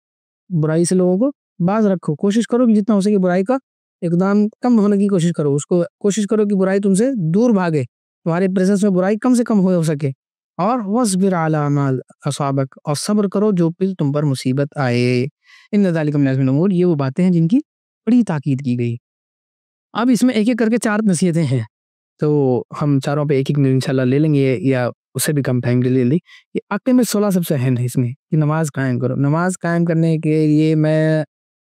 बुराई से लोगों को बाज रखो, कोशिश करो कि जितना हो सके बुराई का एकदम कम होने की कोशिश करो, उसको कोशिश करो कि बुराई तुमसे दूर भागे, तुम्हारे प्रेजेंस में बुराई कम से कम हो सके। और वस्बिर अला मा असाबक, और सब्र करो जो भी तुम पर मुसीबत आए। इन ज़ालिका मिन अज़्मिल उमूर, ये वो बातें हैं जिनकी बड़ी ताकीद की गई। अब इसमें एक-एक करके 4 नसीहतें हैं, तो हम चारों पे एक-एक इंशाल्लाह ले लेंगे, या उससे भी कम टाइम के लिए ले ली। ये अक़िमिस सलाह सबसे अहम है इसमें, कि नमाज कायम करो। नमाज कायम करने के लिए मैं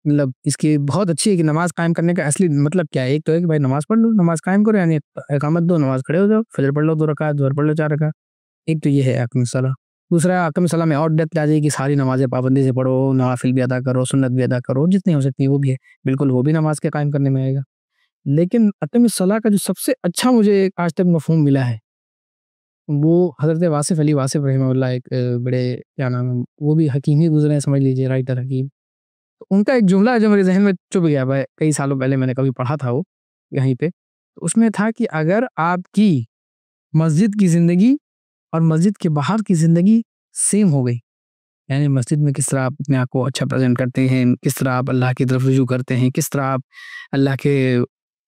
मतलब इसकी बहुत अच्छी है कि नमाज कायम करने का असली मतलब क्या है। एक तो है कि भाई नमाज पढ़ लो, नमाज कायम करो, यानी इकामत दो, नमाज खड़े हो जाओ, फजर पढ़ लो 2 रकात, ज़ोहर पढ़ लो 4 रकात। एक तो ये है अक़िमिस सलाह। दूसरा अक़िमिस सलाह में और डेप्थ आ जाएगी, सारी नमाज़ें पाबंदी से पढ़ो, नवाफ़िल भी अदा करो, सुन्नत भी अदा करो, जितनी हो सकती है वो भी है। बिल्कुल वो भी नमाज के कायम करने में आएगा। लेकिन अक़िमिस सलाह का जो सबसे अच्छा मुझे आज तक मफ़हूम मिला है, वो हज़रत वासिफ़ अली वासिफ़ रहमतुल्लाह, एक बड़े क्या नाम है, वो भी हकीम ही गुज़रे हैं, समझ लीजिए राइटर हकीम। तो उनका एक जुमला है जो मेरे ज़हन में चुभ गया भाई, कई सालों पहले मैंने कभी पढ़ा था वो यहीं पे। तो उसमें था कि अगर आपकी मस्जिद की ज़िंदगी और मस्जिद के बाहर की ज़िंदगी सेम हो गई, यानी मस्जिद में किस तरह आप अपने आप को अच्छा प्रेज़ेंट करते हैं, किस तरह आप अल्लाह की तरफ रुजू करते हैं, किस तरह आप अल्लाह के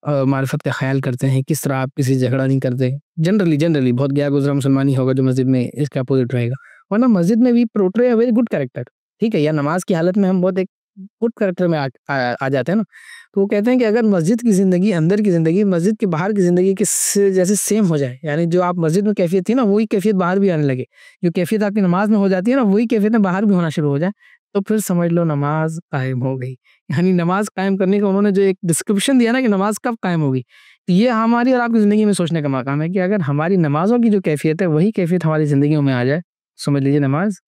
मारिफ़त का ख़्याल करते हैं, किस तरह आप किसी से झगड़ा नहीं करते। जनरली बहुत गया गुज़रा मुसलमान ही होगा जो मस्जिद में इसके अपोज़िट रहेगा। वरना मस्जिद में we portray a very good character, ठीक है? या नमाज़ की हालत में हम बहुत एक गुड कैरेक्टर में आ जाते हैं ना। तो वो कहते हैं कि अगर मस्जिद की ज़िंदगी, अंदर की ज़िंदगी मस्जिद के बाहर की ज़िंदगी के से जैसे सेम हो जाए, यानी जो आप मस्जिद में कैफ़ियत थी ना, वही कैफ़ियत बाहर भी आने लगे। जो कैफ़ियत आपकी नमाज़ में हो जाती है ना, वही कैफ़ियत बाहर भी होना शुरू हो जाए, तो फिर समझ लो नमाज़ कायम हो गई। यानी नमाज़ कायम करने का उन्होंने जो एक डिस्क्रिप्शन दिया ना कि नमाज़ कब कायम होगी, तो ये हमारी और आपकी ज़िंदगी में सोचने का मकाम है कि अगर हमारी नमाज़ों की जो कैफ़ियत है, वही कैफ़ियत हमारी ज़िंदगियों में आ जाए, समझ लीजिए नमाज़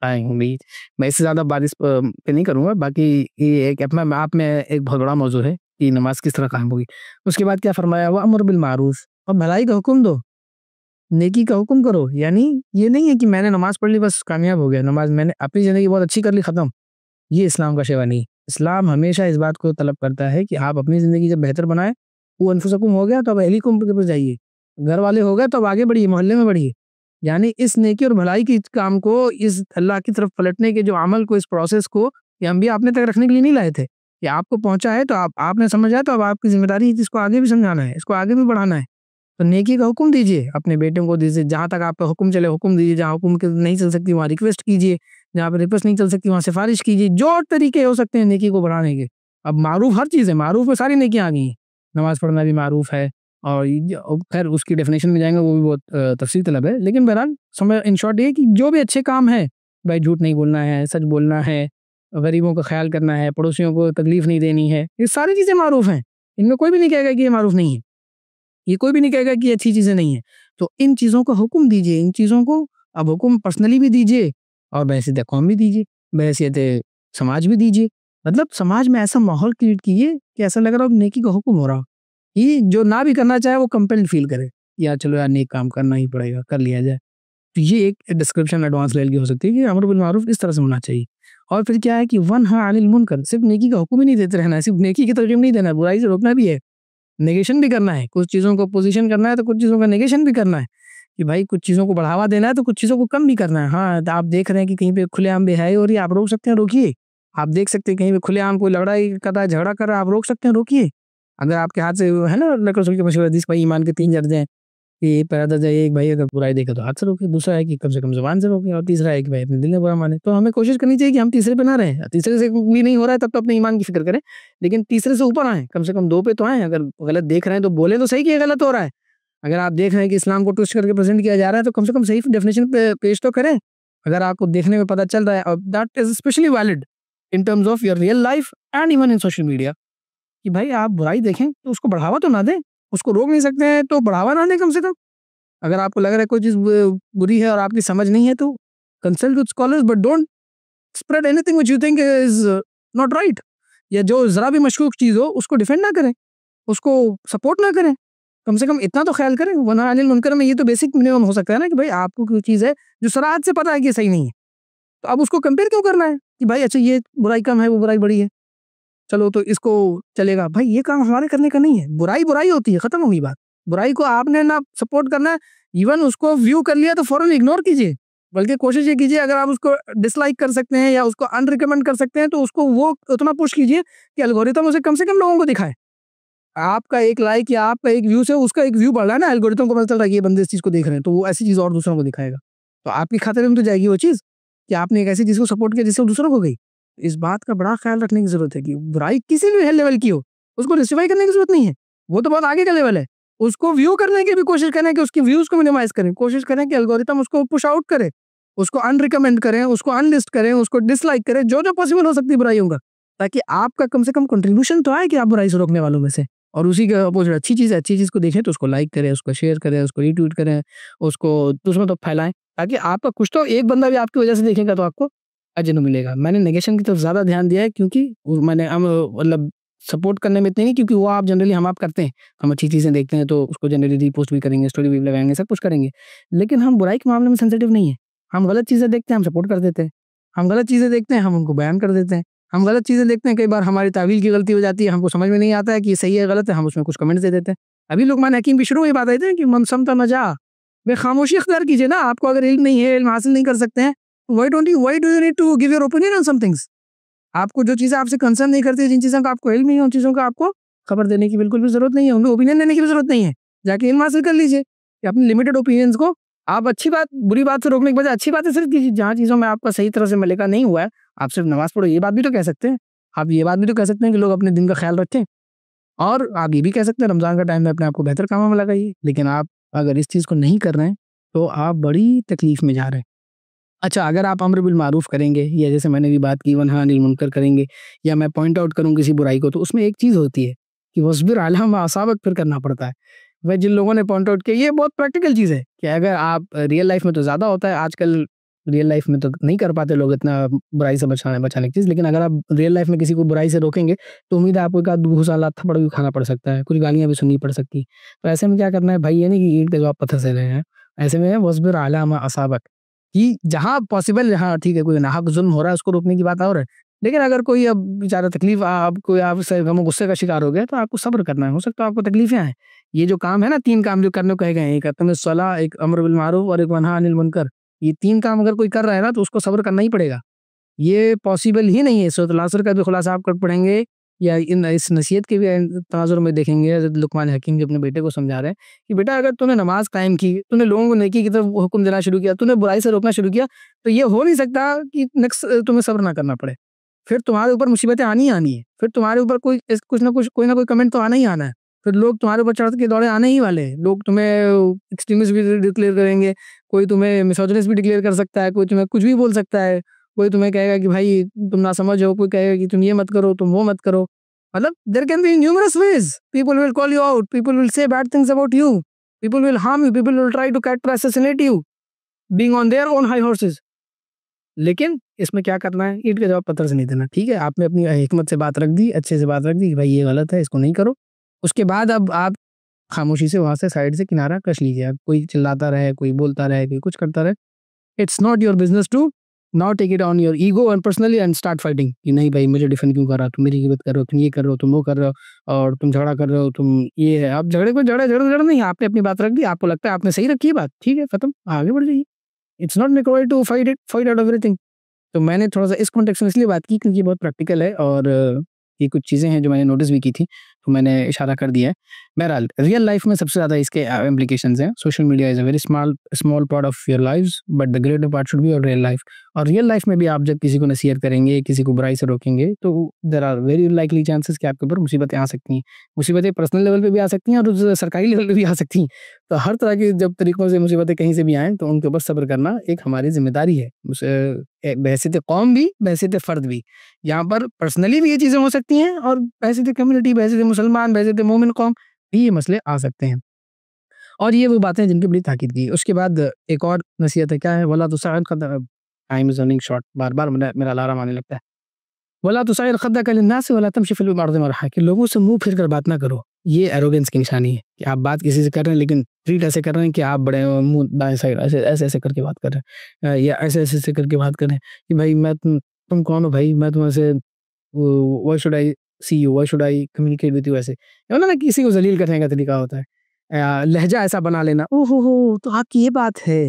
कायम हो गई। मैं इससे ज़्यादा बात इस पे नहीं करूँगा, बाकी ये एक अपना आप में एक बहुत बड़ा मौज़ू है कि नमाज़ किस तरह कायम होगी। उसके बाद क्या फरमाया, वअमुर बिल मारूफ, और भलाई का हुक्म दो, नेकी का हुक्म करो। यानी ये नहीं है कि मैंने नमाज़ पढ़ ली बस कामयाब हो गया, नमाज़ मैंने अपनी ज़िंदगी बहुत अच्छी कर ली, ख़त्म। ये इस्लाम का शेवा नहीं। इस्लाम हमेशा इस बात को तलब करता है कि आप अपनी ज़िंदगी जब बेहतर बनाएँ, वो अनफुसकुम हो गया तो अब अहलिकुम के पास जाइए, घर वाले हो गए तो अब आगे बढ़िए, मोहल्ले में बढ़िए। यानी इस नेकी और भलाई के काम को, इस अल्लाह की तरफ पलटने के जो अमल को, इस प्रोसेस को, ये अम्बिया अपने तक रखने के लिए नहीं लाए थे। ये आपको पहुँचा है तो आपने समझा है, तो अब आपकी ज़िम्मेदारी है कि इसको आगे भी समझाना है, इसको आगे भी बढ़ाना है। तो नेकी का हुक्म दीजिए, अपने बेटों को दीजिए, जहाँ तक आपका हुक्म चले हुक्म दीजिए, जहाँ हुक्म के नहीं चल सकती वहाँ रिक्वेस्ट कीजिए, जहाँ पे रिक्वेस्ट नहीं चल सकती वहाँ सिफारिश कीजिए, जो तरीके हो सकते हैं नेकी को बढ़ाने के। अब मारूफ हर चीज़ है, मारूफ में सारी नेकियाँ आ गई हैं। नमाज़ पढ़ना भी मारूफ है, और खैर उसकी डेफिनेशन में जाएँगे वो भी बहुत तफसील तलब है। लेकिन बहरहाल समझ इन शॉर्ट ये है कि जो भी अच्छे काम हैं, भाई झूठ नहीं बोलना है, सच बोलना है, गरीबों का ख़्याल करना है, पड़ोसियों को तकलीफ़ नहीं देनी है, ये सारी चीज़ें मारूफ हैं। इनमें कोई भी नहीं कहेगा कि ये मारूफ नहीं है। ये कोई भी नहीं कहेगा कि ये अच्छी चीज़ें नहीं हैं। तो इन चीज़ों का हुक्म दीजिए, इन चीज़ों को अब हुक्म पर्सनली भी दीजिए और बहैसियत कौम भी दीजिए, बहैसियत समाज भी दीजिए। मतलब समाज में ऐसा माहौल क्रिएट कीजिए कि ऐसा लग रहा हो नेकी का हुक्म हो रहा हो, कि जो ना भी करना चाहे वो कंपेल्ड फ़ील करे, यार चलो यार नेक काम करना ही पड़ेगा, कर लिया जाए। तो ये एक डिस्क्रिप्शन एडवांस लेवल की हो सकती है कि अमर बिल मारूफ इस तरह से होना चाहिए। और फिर क्या है कि वन्हा अनिल मुनकर, सिर्फ़ नेकी का हुक्म ही नहीं देते रहना है, सिर्फ़ नेकी की तरगीब नहीं देना है, बुराई से रोकना भी है। नेगेशन भी करना है, कुछ चीज़ों को पोज़ीशन करना है तो कुछ चीज़ों का नेगेशन भी करना है, कि भाई कुछ चीज़ों को बढ़ावा देना है तो कुछ चीज़ों को कम भी करना है। हाँ, तो आप देख रहे हैं कि कहीं पे खुलेआम बेहयाई हो रही है, आप रोक सकते हैं, रोकिए। आप देख सकते हैं कहीं पे खुलेआम कोई लड़ाई कर रहा है, झगड़ा कर रहा है, आप रोक सकते हैं, रोकिए। अगर आपके हाथ से है ना, अल्लाह के रसूल की मशहूर हदीस, भाई ईमान के 3 दर्जे हैं, कि पहला दर्जा ये है कि भाई अगर बुराई देखे तो हाथ से रोके, दूसरा है कि कम से कम ज़ुबान से रोके, और तीसरा है कि भाई अपने दिल में बुरा माने। तो हमें कोशिश करनी चाहिए कि हम तीसरे पे ना रहें। तीसरे से भी नहीं हो रहा है तब तो अपने ईमान की फ़िक्र करें, लेकिन तीसरे से ऊपर आएँ, कम से कम 2 पे तो आएँ। अगर गलत देख रहे हैं तो बोलें तो सही कि ये गलत हो रहा है। अगर आप देख रहे हैं कि इस्लाम को ट्विस्ट करके प्रेज़ेंट किया जा रहा है तो कम से कम सही डेफिनिशन पे पेश तो करें। अगर आपको देखने में पता चल रहा है, और that is specially valid in terms of your real life and even in social media, कि भाई आप बुराई देखें तो उसको बढ़ावा तो ना दें, उसको रोक नहीं सकते हैं तो बढ़ावा ना दें कम से कम। अगर आपको लग रहा है कोई चीज़ बुरी है और आपकी समझ नहीं है तो consult with scholars, but don't spread anything which you think is not right. या जो ज़रा भी मशकूक चीज़ हो उसको डिफेंड ना करें, उसको सपोर्ट ना करें। कम से कम इतना तो ख़्याल करें। वनहा अनिल मुनकर में ये तो बेसिक मिनिमम हो सकता है ना, कि भाई आपको कोई चीज़ है जो सराहत से पता है कि सही नहीं है, तो अब उसको कंपेयर क्यों करना है कि भाई अच्छा ये बुराई कम है, वो बुराई बड़ी है, चलो तो इसको चलेगा। भाई ये काम हमारे करने का नहीं है, बुराई बुराई होती है, खत्म होगी बात। बुराई को आपने ना सपोर्ट करना है, इवन उसको व्यू कर लिया तो फौरन इग्नोर कीजिए, बल्कि कोशिश ये कीजिए अगर आप उसको डिसलाइक कर सकते हैं या उसको अनरिकमेंड कर सकते हैं तो उसको वो उतना पुश कीजिए कि एल्गोरिथम उसे कम से कम लोगों को दिखाए। आपका एक लाइक या आपका एक व्यू से उसका एक व्यू बढ़ रहा है ना, एल्गोरिथम को पता चल रहा है कि ये बंदे इस चीज़ को देख रहे हैं, तो वो ऐसी चीज़ और दूसरों को दिखाएगा। तो आपकी खातिर में तो जाएगी वो चीज़ कि आपने एक ऐसी चीज़ को सपोर्ट किया जिससे वो दूसरों को गई। इस बात का बड़ा ख्याल रखने की ज़रूरत है कि बुराई किसी भी लेवल की हो, उसको जस्टिफाई करने की ज़रूरत नहीं है। वो तो बहुत आगे का लेवल है। उसको व्यू करने की भी कोशिश करें कि उसकी व्यूज़ को मिनिमाइज़ करें। कोशिश करें कि एल्गोरिथम उसको पुश आउट करे, उसको अनरिकमेंड करें, उसको अनलिस्ट करें, उसको डिसलाइक करें, जो-जो पॉसिबल हो सकती है बुराइयों का। ताकि आपका कम से कम कंट्रीब्यूशन तो आए कि आप बुराई से रोकने वालों में से। और उसी के अपोज़िट अच्छी चीज़ है, अच्छी चीज़ को देखें तो उसको लाइक करें, उसको शेयर करें, उसको रीट्वीट करें, उसको दूसरों तक फैलाएँ, ताकि आपका कुछ तो एक बंदा भी आपकी वजह से देखेगा तो आपको अजर मिलेगा। मैंने नेगेशन की तरफ ज़्यादा ध्यान दिया है क्योंकि मैंने मतलब सपोर्ट करने में इतनी नहीं, क्योंकि वो आप जनरली हम आप करते हैं। हम अच्छी चीज़ें देखते हैं तो उसको जनरली रीपोस्ट भी करेंगे, स्टोरी भी लगाएँगे, सब कुछ करेंगे। लेकिन हम बुराई के मामले में सेंसिटिव नहीं है। हम गलत चीज़ें देखते हैं, हम सपोर्ट कर देते हैं। हम गलत चीज़ें देखते हैं, हम उनको बयान कर देते हैं। हम गलत चीज़ें देखते हैं, कई बार हमारी तावील की गलती हो जाती है, हमको समझ में नहीं आता है कि ये सही है, गलत है, हम उसमें कुछ कमेंट्स दे देते हैं। अभी लुक़मान हकीम की शुरू में ये बात आई थी कि मन समता नजा, वे खामोशी इख्तियार कीजिए ना, आपको अगर इल्म नहीं है, इल्म हासिल नहीं कर सकते हैं, why do you need to give your opinion on some things? आपको जो चीज़ें आपसे कंसर्न नहीं करती, जिन चीज़ों का आपको इल्म नहीं है, उन चीज़ों का आपको खबर देने की बिल्कुल भी ज़रूरत नहीं है, उनमें ओपिनियन देने की भी ज़रूरत नहीं है। जाके इल्म हासिल कर लीजिए कि अपने लिमिटेड ओपिनियंस को आप अच्छी बात बुरी बात से रोकने के बजाय अच्छी बातें सिर्फ कीजिए। जहाँ चीज़ों में आपका सही तरह से मलिका नहीं हुआ है, आप सिर्फ नमाज़ पढ़ो, ये बात भी तो कह सकते हैं। आप ये बात भी तो कह सकते हैं कि लोग अपने दिन का ख्याल रखें, और आप ये भी कह सकते हैं रमज़ान का टाइम में अपने आप को बेहतर कामों में लगाइए। लेकिन आप अगर इस चीज़ को नहीं कर रहे हैं, तो आप बड़ी तकलीफ़ में जा रहे हैं। अच्छा, अगर आप अम्र बिल मारूफ़ करेंगे या जैसे मैंने भी बात की वन्हा अनिल मुनकर करेंगे, या मैं पॉइंट आउट करूँ किसी बुराई को, तो उसमें एक चीज़ होती है कि वस्बिर अला मा असाबक फिर करना पड़ता है। वह जिन लोगों ने पॉइंट आउट किया, ये बहुत प्रैक्टिकल चीज़ है कि अगर आप रियल लाइफ़ में तो ज़्यादा होता है, आजकल रियल लाइफ़ में तो नहीं कर पाते लोग इतना बुराई से बचाने की चीज़, लेकिन अगर आप रियल लाइफ़ में किसी को बुराई से रोकेंगे, तो उम्मीद है आपको एक आध घूसा लात थप्पड़ भी खाना पड़ सकता है, कुछ गालियाँ भी सुननी पड़ सकती हैं। तो ऐसे में क्या करना है भाई, ये नहीं कि ईंट का जवाब पत्थर से ले रहे हैं। ऐसे में वस्बिर अला मा असाबक, कि जहाँ पॉसिबल, हाँ ठीक है, कोई नाहक ज़ुल्म हो रहा है उसको रोकने की बात और है। लेकिन अगर कोई अब बेचारा तकलीफ़ आप कोई आपसे गम गुस्से का शिकार हो गया, तो आपको सब्र करना है। हो सकता है आपको तकलीफ़ें आएँ। ये जो काम है ना, 3 काम जो करने को कहे गए हैं, एक अक़ीमुस सलाह, एक अम्र बिल मारूफ़ और एक वन्हा अनिल मुनकर। ये 3 काम अगर कोई कर रहा है ना, तो उसको सब्र करना ही पड़ेगा। ये पॉसिबल ही नहीं है। सूरत अल-असर का भी खुलासा आप कर पढ़ेंगे या इन इस नसीहत के भी तनाज़ुर में देखेंगे, हज़रत लुक़मान हकीम जो अपने बेटे को समझा रहे हैं कि बेटा अगर तूने नमाज़ कायम की, तूने लोगों को नेकी की तरफ हुक्म देना शुरू किया, तूने बुराई से रोकना शुरू किया, तो ये हो नहीं सकता कि नेक्स्ट तुम्हें सब्र ना करना पड़े। फिर तुम्हारे ऊपर मुसीबतें आनी ही आनी है। फिर तुम्हारे ऊपर कुछ ना कुछ, कोई ना कोई कमेंट तो आना ही आना है। फिर लोग तुम्हारे ऊपर चढ़ के दौड़े आने ही वाले हैं। लोग तुम्हें एक्सट्रीमिस्ट भी डिक्लेयर करेंगे, कोई तुम्हें मिसोजिनिस्ट भी डिक्लेयर कर सकता है, कोई तुम्हें कुछ भी बोल सकता है, कोई तुम्हें कहेगा कि भाई तुम नासमझ हो, कोई कहेगा कि तुम ये मत करो, तुम वो मत करो। मतलब there can be numerous ways, people will call you out, people will say bad things about you, people will harm you, people will try to character assassinate you, being on their own high horses. लेकिन इसमें क्या करना है, ईंट का जवाब पत्थर से नहीं देना। ठीक है, आपने अपनी हिकमत से बात रख दी, अच्छे से बात रख दी कि भाई ये गलत है, इसको नहीं करो। उसके बाद अब आप खामोशी से वहाँ से साइड से किनारा कस लीजिए। अब कोई चिल्लाता रहे, कोई बोलता रहे, कोई कुछ करता रहे, it's not your business to now take it on your ego and personally and start fighting कि नहीं भाई मुझे डिफेंड क्यों कर रहा, तुम मेरी गिबत कर रहे हो, तुम ये कर रहे हो, तुम वो कर रहे हो और तुम झगड़ा कर रहे हो, तुम ये है। अब झगड़ा नहीं, आपने अपनी बात रख दी, आपको लगता है आपने सही रखी है बात, ठीक है, खत्म, आगे बढ़ जाइए। It's not required to fight out everything. तो मैंने थोड़ा-सा इस कॉन्टेक्स्ट में इसलिए बात की क्योंकि ये बहुत प्रैक्टिकल है और ये कुछ चीज़ें हैं जो मैंने नोटिस भी की थी, तो मैंने इशारा कर दिया है। बहरहाल रियल लाइफ़ में सबसे ज़्यादा इसके इम्प्लिकेशंस हैं। Social media is a very small part of your lives but the greater part should be your real life. और रियल लाइफ़ में भी आप जब किसी को नसीहत करेंगे, किसी को बुराई से रोकेंगे, तो there are very likely chances कि आपके ऊपर मुसीबतें आ सकती हैं। मुसीबतें पर्सनल लेवल पे भी आ सकती हैं और सरकारी लेवल पे भी आ सकती हैं। तो हर तरह की जब तरीकों से मुसीबतें कहीं से भी आएँ, तो उनके ऊपर सब्र करना एक हमारी ज़िम्मेदारी है। बहैसियत कौम भी, बहैसियत फ़र्द भी। यहाँ पर पर्सनली भी ये चीज़ें हो सकती हैं और बहैसियत कम्युनिटी, बहैसियत मुसलमान, बहैसियत मोमिन कौम भी ये मसले आ सकते हैं। और ये वो बातें हैं जिनकी बड़ी ताकीद की। उसके बाद एक और नसीहत है, क्या है? वला तुसअर खद्दक, टाइम इज़ रनिंग शॉर्ट, बार-बार मेरा अलार्म आने लगता है। वला तुसअर खद्दक लिन्नास वला तमशी फिल अर्ज़ि मरहा, कि लोगों से मुँह फेर कर बात ना करो। ये एरोगेंस की निशानी है कि आप बात किसी से कर रहे हैं लेकिन ट्रीट ऐसे कर रहे हैं कि आप बड़े हो, मुँह दाएँ साइड ऐसे ऐसे करके बात कर रहे हैं, या ऐसे करके बात कर रहे हैं कि भाई मैं तुम कौन हो भाई? मैं तुमसे why should I see you? Why should I communicate with you? ऐसे ना किसी को ज़लील करने का तरीका होता है। लहज़ा ऐसा बना लेना, ओह हो! तो आपकी ये बात है।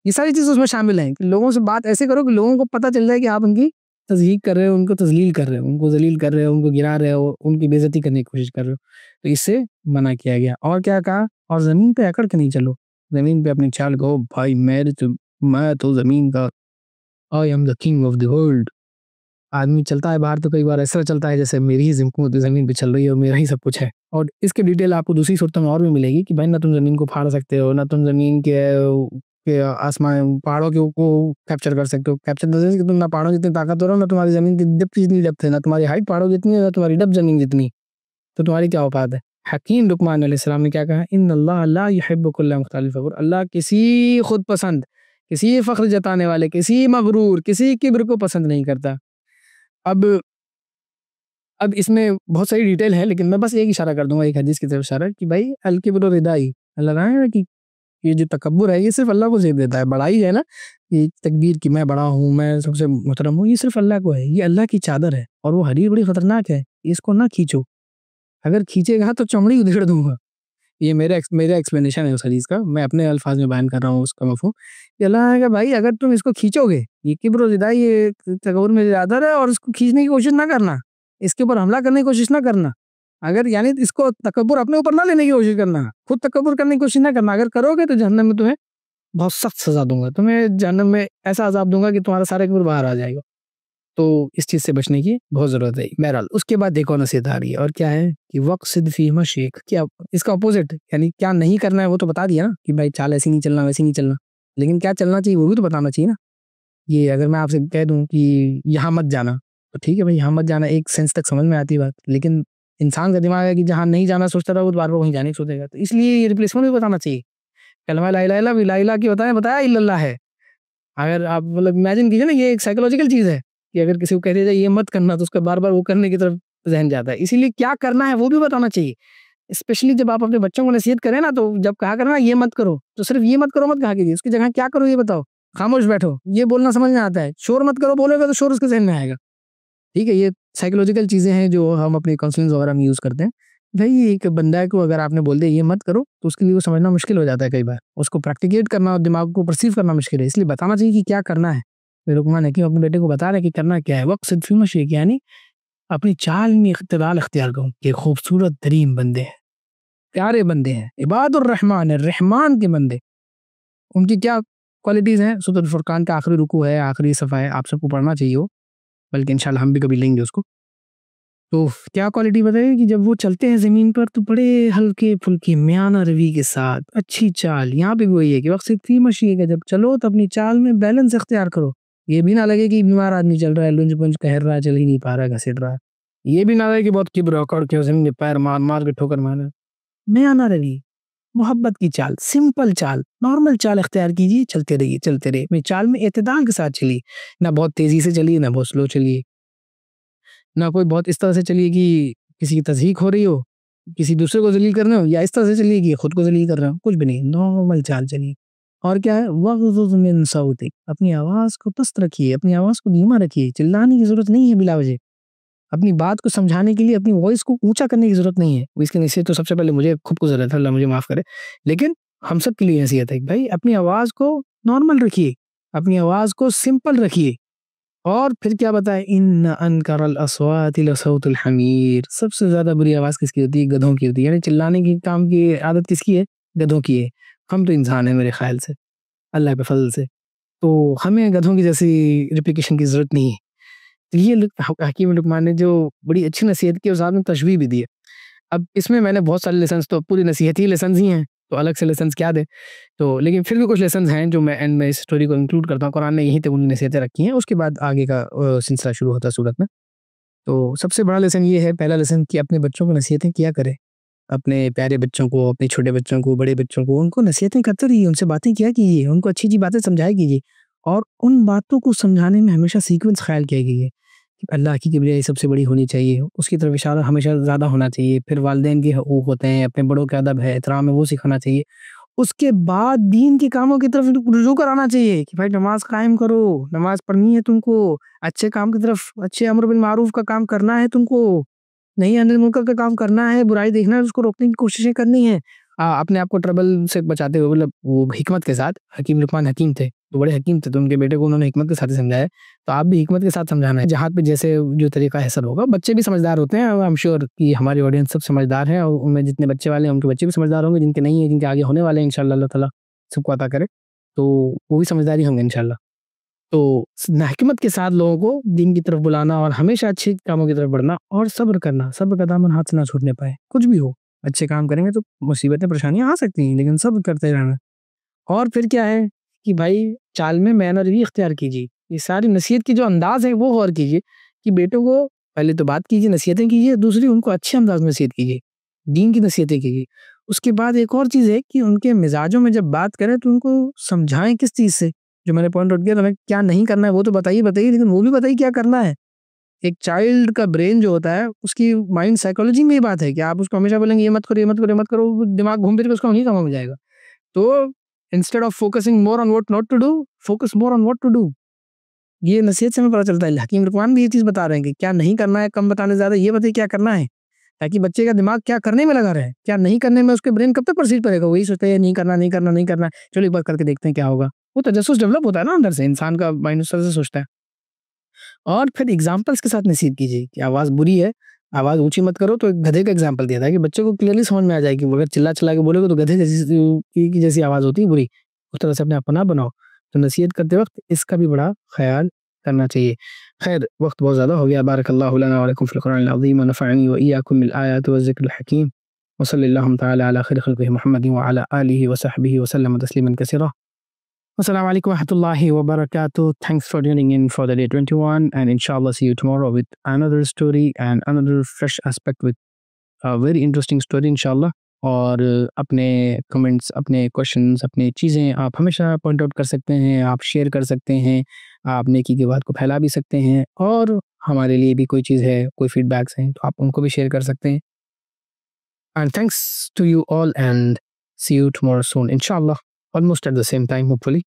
ये सारी चीज़ें उसमें शामिल हैं कि लोगों से बात ऐसे करो कि लोगों को पता चल जाए कि आप उनकी तज़हीक कर रहे हो, उनको तज़लील कर रहे हो, उनको ज़लील कर रहे हो, उनको गिरा रहे हो, उनकी बेइज़्ज़ती करने की कोशिश कर रहे हो। तो इससे मना किया गया। और क्या कहा? और ज़मीन पे अकड़ के नहीं चलो। ज़मीन पे अपनी चाल कहो, भाई मैं तो ज़मीन का I am the king of the world. आदमी चलता है बाहर तो कई बार ऐसा चलता है जैसे मेरी ही हुकूमत ज़मीन पे चल रही है और मेरा ही सब कुछ है। और इसकी डिटेल आपको दूसरी सूरतों में और भी मिलेगी कि भाई ना तुम ज़मीन को फाड़ सकते हो, ना तुम ज़मीन के आसमान पहाड़ों को कैप्चर कर सकते हो। कैप्चर इन द सेंस कि तुम ना पहाड़ों जितनी ताकतवर हो, ना तुम्हारी ज़मीन की डेप्थ जितनी डेप्थ है, ना तुम्हारी हाइट पहाड़ों जितनी है, ना तुम्हारी डेप्थ ज़मीन जितनी। तो तुम्हारी क्या औकात है? हकीम लुकमान अलैहिस्सलाम ने क्या कहा? इन्नल्लाह ला युहिब्बु कुल्ला मुख्तालिन फखूर। अल्लाह किसी खुद पसंद, किसी फ़ख्र जताने वाले, किसी मगरूर, किसी किब्र को पसंद नहीं करता। अब अब इसमें बहुत सारी डिटेल है, लेकिन मैं बस एक इशारा कर दूँगा, एक हदीस की तरफ इशारा कि भाई अल किब्रु रिदाई। अल्लाह रहा है कि ये जो तकब्बुर है ये सिर्फ़ अल्लाह को ज़ेब देता है। बड़ाई है ना, ये तकबीर कि मैं बड़ा हूँ, मैं सबसे मोहतरम हूँ, ये सिर्फ़ अल्लाह को है। ये अल्लाह की चादर है और वो हरी बड़ी ख़तरनाक है। इसको ना खींचो। अगर खींचेगा तो चमड़ी उधेड़ दूँगा। ये मेरा एक्सप्लेनेशन है उस हदीस का। मैं अपने अल्फ़ाज़ में बयान कर रहा हूँ उसका मफ़हूम। कि अल्लाह ने कहा भाई अगर तुम इसको खींचोगे, ये किब्र और रिदाई ये तकब्बुर में ज़्यादा है और इसको खींचने की कोशिश ना करना। इसके ऊपर हमला करने की कोशिश ना करना। अगर यानी इसको तकब्बुर अपने ऊपर ना लेने की कोशिश करना। खुद तकब्बुर करने की कोशिश ना करना। अगर करोगे तो जहन्नम में तुम्हें बहुत सख्त सज़ा दूँगा। तुम्हें जहन्नम में ऐसा अज़ाब दूँगा कि तुम्हारा सारा किब्र बाहर आ जाएगा। तो इस चीज़ से बचने की बहुत ज़रूरत है। बहरहाल उसके बाद एक और नसीहत आ रही है और क्या है कि वक़्सिद फ़ी मशीक। क्या इसका अपोज़िट यानी क्या नहीं करना है वो तो बता दिया ना कि भाई चाल ऐसे नहीं चलना, वैसे नहीं चलना। लेकिन क्या चलना चाहिए वो भी तो बताना चाहिए ना। ये अगर मैं आपसे कह दूँ कि यहाँ मत जाना, तो ठीक है भाई यहाँ मत जाना एक सेंस तक समझ में आती है बात। लेकिन इंसान का दिमाग है कि जहाँ नहीं जाना सोचता था वो बार-बार वहीं जाने की सोचेगा। तो इसलिए ये रिप्लेसमेंट भी बताना चाहिए। कलमा ला इलाहा इल्लल्लाह, ला इलाहा की बताया इल्लल्लाह है। अगर आप मतलब इमेजिन कीजिए ना ये एक साइकोलॉजिकल चीज़ है कि अगर किसी को कह दिया जाए ये मत करना तो उसका बार-बार वो करने की तरफ ज़हन जाता है। इसीलिए क्या करना है वो भी बताना चाहिए। स्पेशली जब आप अपने बच्चों को नसीहत करें ना तो जब कहा करें ना ये मत करो, तो सिर्फ़ ये मत करो मत कहा कीजिए। उसकी जगह क्या करो ये बताओ? खामोश बैठो, ये बोलना समझ में आता है। शोर मत करो बोलोगे तो शोर उसके ज़हन में आएगा। ठीक है? ये साइकोलॉजिकल चीज़ें हैं जो हम अपनी काउंसलिंग्स वगैरह में यूज़ करते हैं। भई एक बंदा को अगर आपने बोल दिया ये मत करो, तो उसके लिए वो समझना मुश्किल हो जाता है कई बार। उसको प्रैक्टिकेट करना और दिमाग को पर्सीव करना मुश्किल है, इसलिए बताना चाहिए कि क्या करना है। लुक़मान हकीम अपने बेटे को बता रहे हैं कि करना क्या है। वक़्सिद फ़ी मशीक यानी अपनी चाल में इख्तिदाल अख्तियार करो। ये खूबसूरत तरीन बंदे हैं, प्यारे बंदे हैं, इबादुर रहमान है, रहमान के बंदे। उनकी क्या क्वालिटीज़ हैं? सूरह फुरकान का आखिरी रुकू है, आखिरी सफ़ा है, आप सबको पढ़ना चाहिए वो, बल्कि इंशाअल्लाह हम भी कभी लेंगे उसको। तो क्या क्वालिटी बताइए कि जब वो चलते हैं ज़मीन पर तो बड़े हल्के-फुल्के म्याना रवि के साथ, अच्छी चाल, यहाँ पे भी वही है कि वक़्सिद फ़ी मशीक है, जब चलो तो अपनी चाल में बैलेंस इख्तियार करो। ये भी ना लगे कि बीमार आदमी चल रहा है, लुंज-पुंज टहल रहा है, चल ही नहीं पा रहा है, घसीट रहा है। ये भी ना लगे कि बहुत किब्र अकड़ के ज़मीन में पैर मार-मार के ठोकर मार रहा है। म्याना रवि, मोहब्बत की चाल, सिंपल चाल, नॉर्मल चाल इख्तियार कीजिए, चलते रहिए। अपनी चाल में एतदाल के साथ चलिए, ना बहुत तेज़ी से चलिए, ना बहुत स्लो चलिए। ना कोई बहुत इस तरह से चलिए कि किसी की तज़हीक हो रही हो, किसी दूसरे को ज़लील कर रहे हो या इस तरह से चलिए कि खुद को ज़लील कर रहे हो, कुछ भी नहीं, नॉर्मल चाल चलिए। और क्या है वग़्ज़ुज़ मिन सौतिक, अपनी आवाज़ को पस्त रखिए, अपनी आवाज़ को धीमा रखिए, चिल्लाने की ज़रूरत नहीं है बिला वजह। अपनी बात को समझाने के लिए अपनी वॉइस को ऊँचा करने की ज़रूरत नहीं है। इसकी नसीहत तो सबसे पहले मुझे खुद को ज़रूरत है, अल्लाह मुझे माफ़ करे। लेकिन हम सब के लिए नसीहत है कि भाई अपनी आवाज़ को नॉर्मल रखिए, अपनी आवाज़ को सिंपल रखिए। और फिर क्या बताएँ इन्न अनकरल अस्वाति लसौतुल हमीर, सबसे ज़्यादा बुरी आवाज़ किसकी होती है? गधों की होती है। यानी चिल्लाने की काम की आदत किसकी है? गधों की है। हम तो इंसान हैं मेरे ख़्याल से, अल्लाह के फ़ज़ल से। तो हमें गधों की जैसी रेप्लिकेशन की ज़रूरत नहीं है। तो ये हकीम लुक़मान ने जो बड़ी अच्छी नसीहत की और साथ में तशबीह भी दी है। अब इसमें मैंने बहुत सारे लेसन्स तो पूरी नसीहत ही लेसन्स ही हैं, तो अलग से लेसन्स क्या दें? तो लेकिन फिर भी कुछ लेसन्स हैं जो मैं एंड में इस स्टोरी को इंक्लूड करता हूँ। कुरान ने यहीं तक उनकी नसीहतें रखी हैं, उसके बाद आगे का सिलसिला शुरू होता है सूरत में। तो सबसे बड़ा लेसन ये है, पहला लेसन कि अपने बच्चों को नसीहतें किया करें। अपने प्यारे बच्चों को, अपने छोटे बच्चों को, बड़े बच्चों को, उनको नसीहतें करते रहिए, उनसे बातें किया कीजिए, उनको अच्छी-अच्छी बातें समझाया कीजिए और उन बातों को समझाने में हमेशा सीक्वेंस ख़याल किया कीजिए। कि अल्लाह की किबरियाई सबसे बड़ी होनी चाहिए, उसकी तरफ इशारा हमेशा ज़्यादा होना चाहिए। फिर वालिदैन के हकूक़ होते हैं, अपने बड़ों का अदब है, एहतराम है, वो सिखाना चाहिए उसके बाद दीन के कामों की तरफ रुजू कराना चाहिए कि भाई नमाज कायम करो, नमाज पढ़नी है तुमको, अच्छे काम की तरफ, अच्छे अमर बिल मारूफ का काम करना है तुमको, नहीं अनिल मुनकर का काम करना है, बुराई देखना है, उसको रोकने की कोशिशें करनी है। अपने आप को ट्रबल से बचाते हुए, मतलब वो हिकमत के साथ, हकीम लुकमान हकीम थे, तो बड़े हकीम थे, तो उनके बेटे को उन्होंने हिकमत के साथ ही समझाया। तो आप भी हिकमत के साथ समझाना है, जहाँ पे जैसे जो तरीका है सब होगा। बच्चे भी समझदार होते हैं, आई एम श्योर कि हमारी ऑडियंस सब समझदार है, और उनमें जितने बच्चे वाले हैं उनके बच्चे भी समझदार होंगे, जिनके नहीं है, जिनके आगे होने वाले हैं, इंशाल्लाह अल्लाह ताला सबको अता करे, तो वो भी समझदारी होंगे इंशाल्लाह। तो हिकमत के साथ लोगों को दीन की तरफ बुलाना और हमेशा अच्छे कामों की तरफ बढ़ना और सब्र करना, सब्र का दामन हाथ से ना छूटने पाए। कुछ भी हो, अच्छे काम करेंगे तो मुसीबतें परेशानियां आ सकती हैं, लेकिन सब्र करते रहना। और फिर क्या है कि भाई चाल में मैनर भी इख्तियार कीजिए। ये सारी नसीहत की जो अंदाज है वो गौर कीजिए कि बेटों को पहले तो बात कीजिए, नसीहतें कीजिए, दूसरी उनको अच्छे अंदाज में नसीहत कीजिए, दीन की नसीहतें कीजिए। उसके बाद एक और चीज़ है कि उनके मिजाजों में जब बात करें तो उनको समझाएं किस चीज़ से। जो मैंने पॉइंट आउट किया था, हमें क्या नहीं करना है वो तो बताइए बताइए, लेकिन वो भी बताइए क्या करना है। एक चाइल्ड का ब्रेन जो होता है, उसकी माइंड साइकोलॉजी में ये बात है कि आप उसको हमेशा बोलेंगे ये मत करो, ये मत करो, ये मत करो, वो दिमाग घूम फिर के उसका उन्हीं कामों में जाएगा। तो instead of focusing more on what not to do, focus more on what to do. ये नसीहत से हमें पता चलता है। हकीम लुकमान भी ये चीज़ बता रहे हैं कि क्या नहीं करना है, कम बताने से ज़्यादा ये बताइए क्या करना है, ताकि बच्चे का दिमाग क्या करने में लगा रहे, क्या नहीं करने में उसके ब्रेन कब तक प्रोसीड करेगा। वही सोचता है नहीं करना, नहीं करना, नहीं करना, चलो एक बार करके देखते हैं क्या होगा। वो तजस्सुस डेवलप होता है ना अंदर से, इंसान का माइंड उस तरह से सोचता है। और फिर एग्जाम्पल्स के साथ नसीहत कीजिए कि आवाज़ बुरी है, आवाज़ ऊँची मत करो, तो एक गधे का एग्जाम्पल दिया था कि बच्चे को क्लियरली समझ में आ जाए कि वो अगर चिल्ला-चिल्ला के बोलोगे तो गधे जैसी की जैसी आवाज़ होती है बुरी, उस तरह से अपने आप को ना बनाओ। तो नसीहत करते वक़्त इसका भी बड़ा ख़्याल करना चाहिए। ख़ैर वक़्त बहुत ज़्यादा हो गया। बारकल्लाहु लना व लकुम फ़िल क़ुरआनिल अज़ीम व नफ़अनी व इय्याकुम बिल आयाति व ज़िक्रिल हकीम व सल्लल्लाहु तआला अला खैरि ख़ल्क़िही मुहम्मदिन व अला आलिहि व सहबिहि व सल्लम तस्लीमन कसीरा। Assalamu alaikum wa rahmatullahi wa barakatuh. Thanks for tuning in for the day 21, and inshallah see you tomorrow with another story and another fresh aspect with a very interesting story inshallah. और अपने comments, अपने questions, अपनी चीज़ें आप हमेशा point out कर सकते हैं, आप शेयर कर सकते हैं, आप नेकी की बात को फैला भी सकते हैं, और हमारे लिए भी कोई चीज़ है, कोई फीडबैक्स हैं तो आप उनको भी शेयर कर सकते हैं। And thanks to you all and see you tomorrow soon inshallah, almost at the same time hopefully।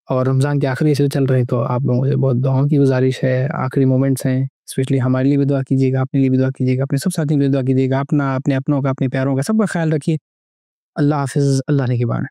और रमज़ान के आखिरी से चल रहे हैं तो आप लोगों से बहुत दुआओं की गुजारिश है। आखिरी मोमेंट्स हैं, स्पेशली हमारे लिए भी दुआ कीजिएगा, अपने लिए भी दुआ कीजिएगा, अपने सब साथियों के लिए दुआ कीजिएगा, अपना, अपने अपनों का, अपने प्यारों का सबका ख्याल रखिए। अल्लाह हाफ़िज़, अल्लाह निगहबान।